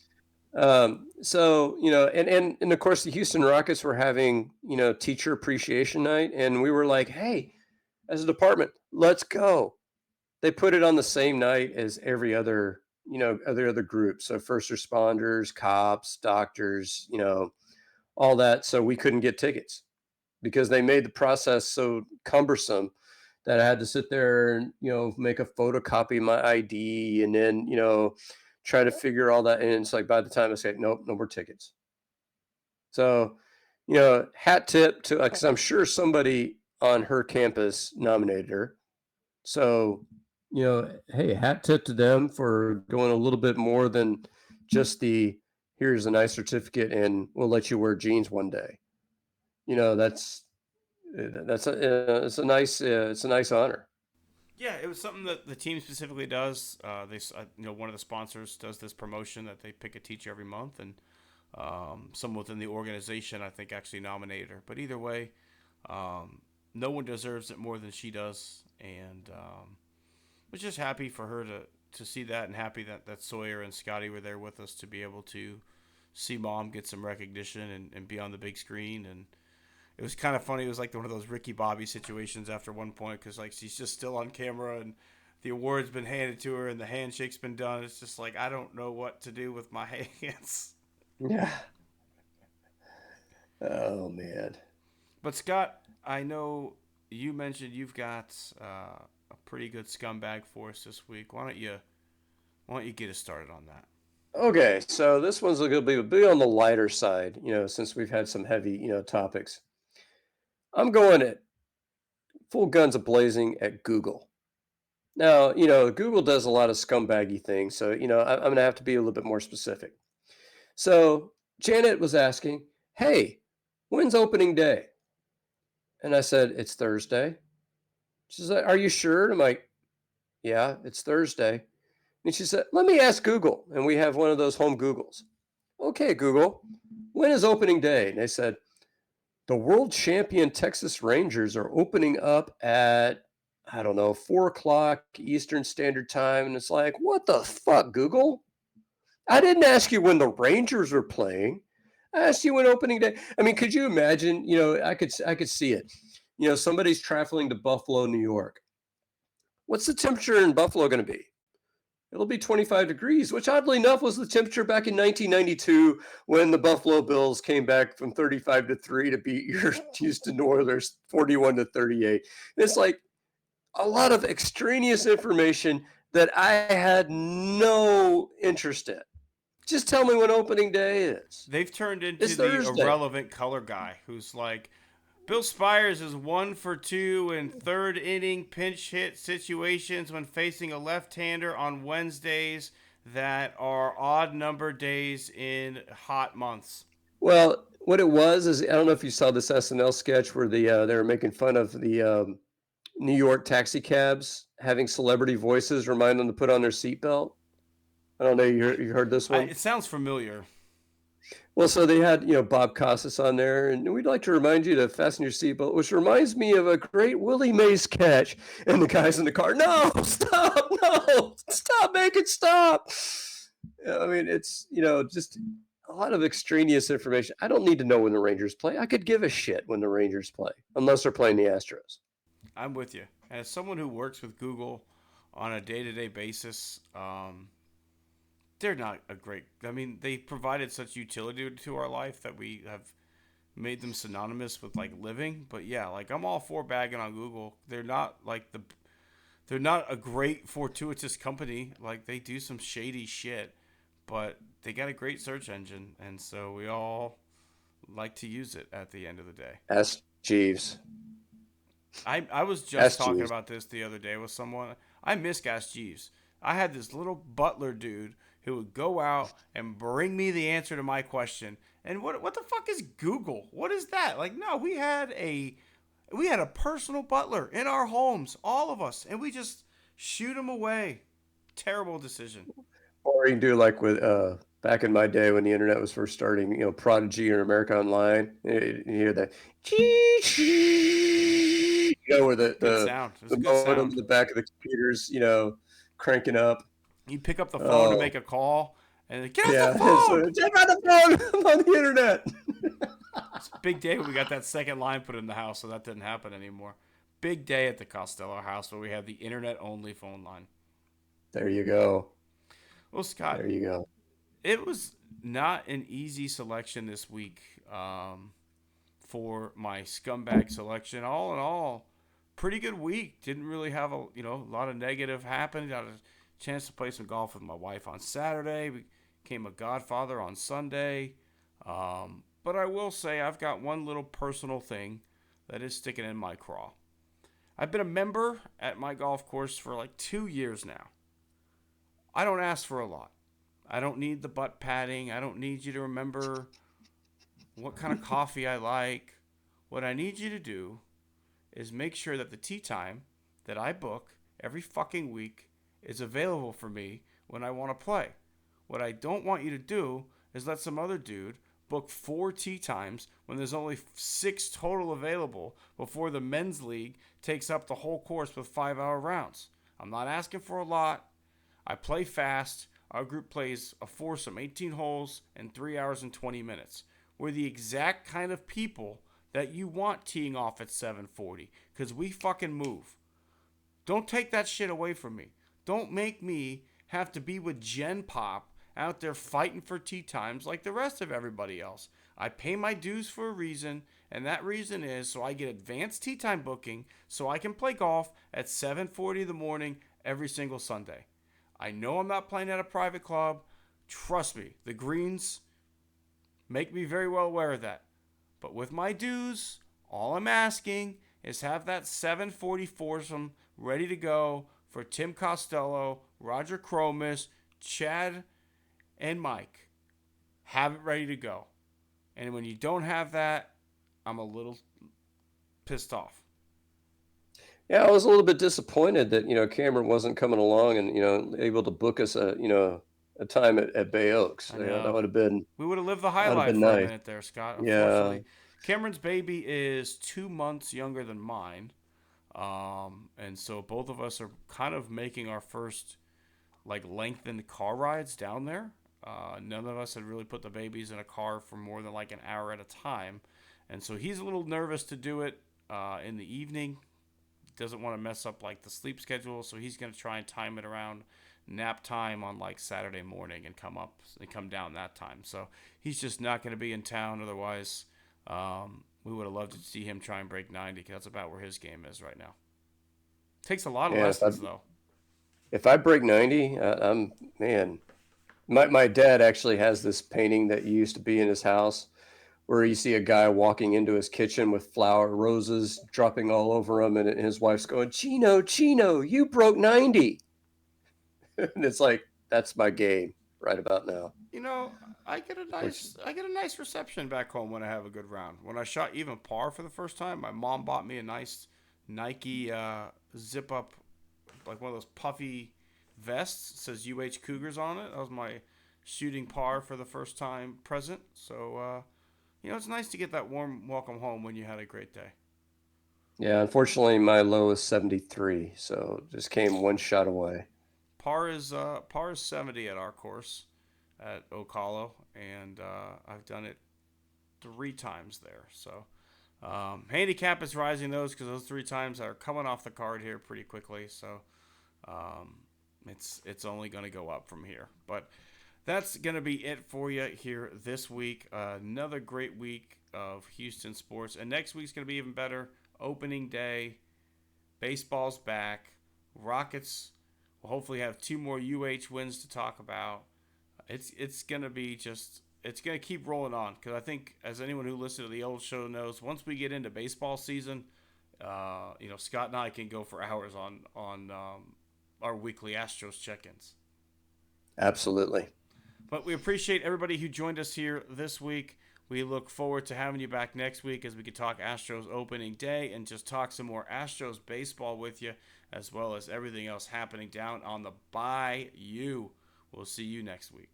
So, and of course the Houston Rockets were having, teacher appreciation night. And we were like, hey, as a department, let's go. They put it on the same night as every other, other group. So first responders, cops, doctors, all that. So we couldn't get tickets because they made the process so cumbersome that I had to sit there and, make a photocopy of my ID and then, try to figure all that. And it's like, by the time I say, nope, no more tickets. So, hat tip to, because I'm sure somebody on her campus nominated her. So, hey, hat tip to them for going a little bit more than just here's a nice certificate and we'll let you wear jeans one day. It's a nice honor. Yeah, it was something that the team specifically does. One of the sponsors does this promotion that they pick a teacher every month, and someone within the organization, I think, actually nominated her. But either way, no one deserves it more than she does, and was just happy for her to see that, and happy that Sawyer and Scotty were there with us to be able to see Mom get some recognition and be on the big screen. And it was kind of funny. It was like one of those Ricky Bobby situations after one point because like she's just still on camera and the award's been handed to her and the handshake's been done. It's just like I don't know what to do with my hands. Yeah. Oh man. But Scott, I know you mentioned you've got a pretty good scumbag for us this week. Why don't you get us started on that? Okay, so this one's going to be a bit on the lighter side, since we've had some heavy, topics. I'm going at full guns a-blazing at Google. Now, Google does a lot of scumbaggy things, so, I'm going to have to be a little bit more specific. So Janet was asking, hey, when's opening day? And I said, it's Thursday. She said, are you sure? And I'm like, yeah, it's Thursday. And she said, let me ask Google. And we have one of those home Googles. Okay, Google, when is opening day? And they said, the world champion Texas Rangers are opening up at, 4 o'clock Eastern Standard Time. And it's like, what the fuck, Google? I didn't ask you when the Rangers were playing. I asked you when opening day. I mean, could you imagine, I could see it. Somebody's traveling to Buffalo, New York. What's the temperature in Buffalo going to be? It'll be 25 degrees, which oddly enough was the temperature back in 1992 when the Buffalo Bills came back from 35-3 to beat your Houston Oilers 41-38. And it's like a lot of extraneous information that I had no interest in. Just tell me when opening day is. They've turned into the irrelevant color guy who's like, Bill Spires is 1 for 2 in third inning pinch hit situations when facing a left-hander on Wednesdays that are odd number days in hot months. Well, what it was is I don't know if you saw this SNL sketch where they were making fun of the New York taxi cabs having celebrity voices remind them to put on their seatbelt. I don't know. You heard this one? It sounds familiar. Well, so they had, Bob Costas on there, and we'd like to remind you to fasten your seatbelt, which reminds me of a great Willie Mays catch. And the guys in the car, no, stop, make it stop. I mean, it's, just a lot of extraneous information. I don't need to know when the Rangers play. I could give a shit when the Rangers play, unless they're playing the Astros. I'm with you. As someone who works with Google on a day-to-day basis, they're not a great. I mean, they provided such utility to our life that we have made them synonymous with like living. But yeah, like I'm all for bagging on Google. They're not like they're not a great fortuitous company. Like they do some shady shit, but they got a great search engine, and so we all like to use it at the end of the day. Ask Jeeves. I was just talking about this the other day with someone. I miss Ask Jeeves. I had this little butler dude who would go out and bring me the answer to my question. And what the fuck is Google? What is that? Like, no, we had a personal butler in our homes, all of us, and we just shoot him away. Terrible decision. Or you can do like with back in my day when the internet was first starting, Prodigy or America Online. You hear that, where the modem in the back of the computers, cranking up. You pick up the phone to make a call, and get off the phone. Take out the phone. I'm on the internet. It's a big day when we got that second line put in the house, so that didn't happen anymore. Big day at the Costello house where we had the internet-only phone line. There you go. Well, Scott, there you go. It was not an easy selection this week for my scumbag selection. All in all, pretty good week. Didn't really have a lot of negative happen. Got a chance to play some golf with my wife on Saturday. Became a godfather on Sunday. But I will say I've got one little personal thing that is sticking in my craw. I've been a member at my golf course for like 2 years now. I don't ask for a lot. I don't need the butt padding. I don't need you to remember what kind of coffee I like. What I need you to do is make sure that the tee time that I book every fucking week is available for me when I want to play. What I don't want you to do is let some other dude book 4 tee times when there's only 6 total available before the men's league takes up the whole course with 5-hour rounds. I'm not asking for a lot. I play fast. Our group plays a foursome, 18 holes in 3 hours and 20 minutes. We're the exact kind of people that you want teeing off at 7:40 because we fucking move. Don't take that shit away from me. Don't make me have to be with Gen Pop out there fighting for tee times like the rest of everybody else. I pay my dues for a reason, and that reason is so I get advanced tee time booking so I can play golf at 7:40 in the morning every single Sunday. I know I'm not playing at a private club. Trust me, the greens make me very well aware of that. But with my dues, all I'm asking is have that 7:40 foursome ready to go for Tim Costello, Roger Cromis, Chad, and Mike. Have it ready to go. And when you don't have that, I'm a little pissed off. Yeah, I was a little bit disappointed that, Cameron wasn't coming along and, able to book us a time at Bay Oaks. That would have been. We would have lived the highlight for a minute there, Scott. Unfortunately, Cameron's baby is 2 months younger than mine. And so both of us are kind of making our first lengthened car rides down there. None of us had really put the babies in a car for more than an hour at a time. And so he's a little nervous to do it in the evening. Doesn't want to mess up the sleep schedule, so he's going to try and time it around nap time on Saturday morning and come down that time. So he's just not going to be in town. Otherwise, we would have loved to see him try and break 90 because that's about where his game is right now. Takes a lot of lessons though. If I break 90, I'm man. My dad actually has this painting that used to be in his house where you see a guy walking into his kitchen with flower roses dropping all over him, and his wife's going, Chino, you broke 90. And it's like, that's my game right about now. You know, I get a nice reception back home when I have a good round. When I shot even par for the first time, my mom bought me a nice Nike zip up, like one of those puffy vests. It says UH Cougars on it. That was my shooting par for the first time present. So it's nice to get that warm welcome home when you had a great day. Yeah, unfortunately, my low is 73, so just came one shot away. Par is 70 at our course at Ocala, and I've done it 3 times there. So handicap is rising those because those 3 times are coming off the card here pretty quickly. So it's only going to go up from here. But that's going to be it for you here this week. Another great week of Houston sports, and next week's going to be even better. Opening day, baseball's back, Rockets will hopefully have 2 more UH wins to talk about. It's gonna be it's gonna keep rolling on, because I think, as anyone who listened to the old show knows, once we get into baseball season, Scott and I can go for hours on our weekly Astros check-ins. Absolutely. But we appreciate everybody who joined us here this week. We look forward to having you back next week as we can talk Astros opening day and just talk some more Astros baseball with you, as well as everything else happening down on the Bayou. We'll see you next week.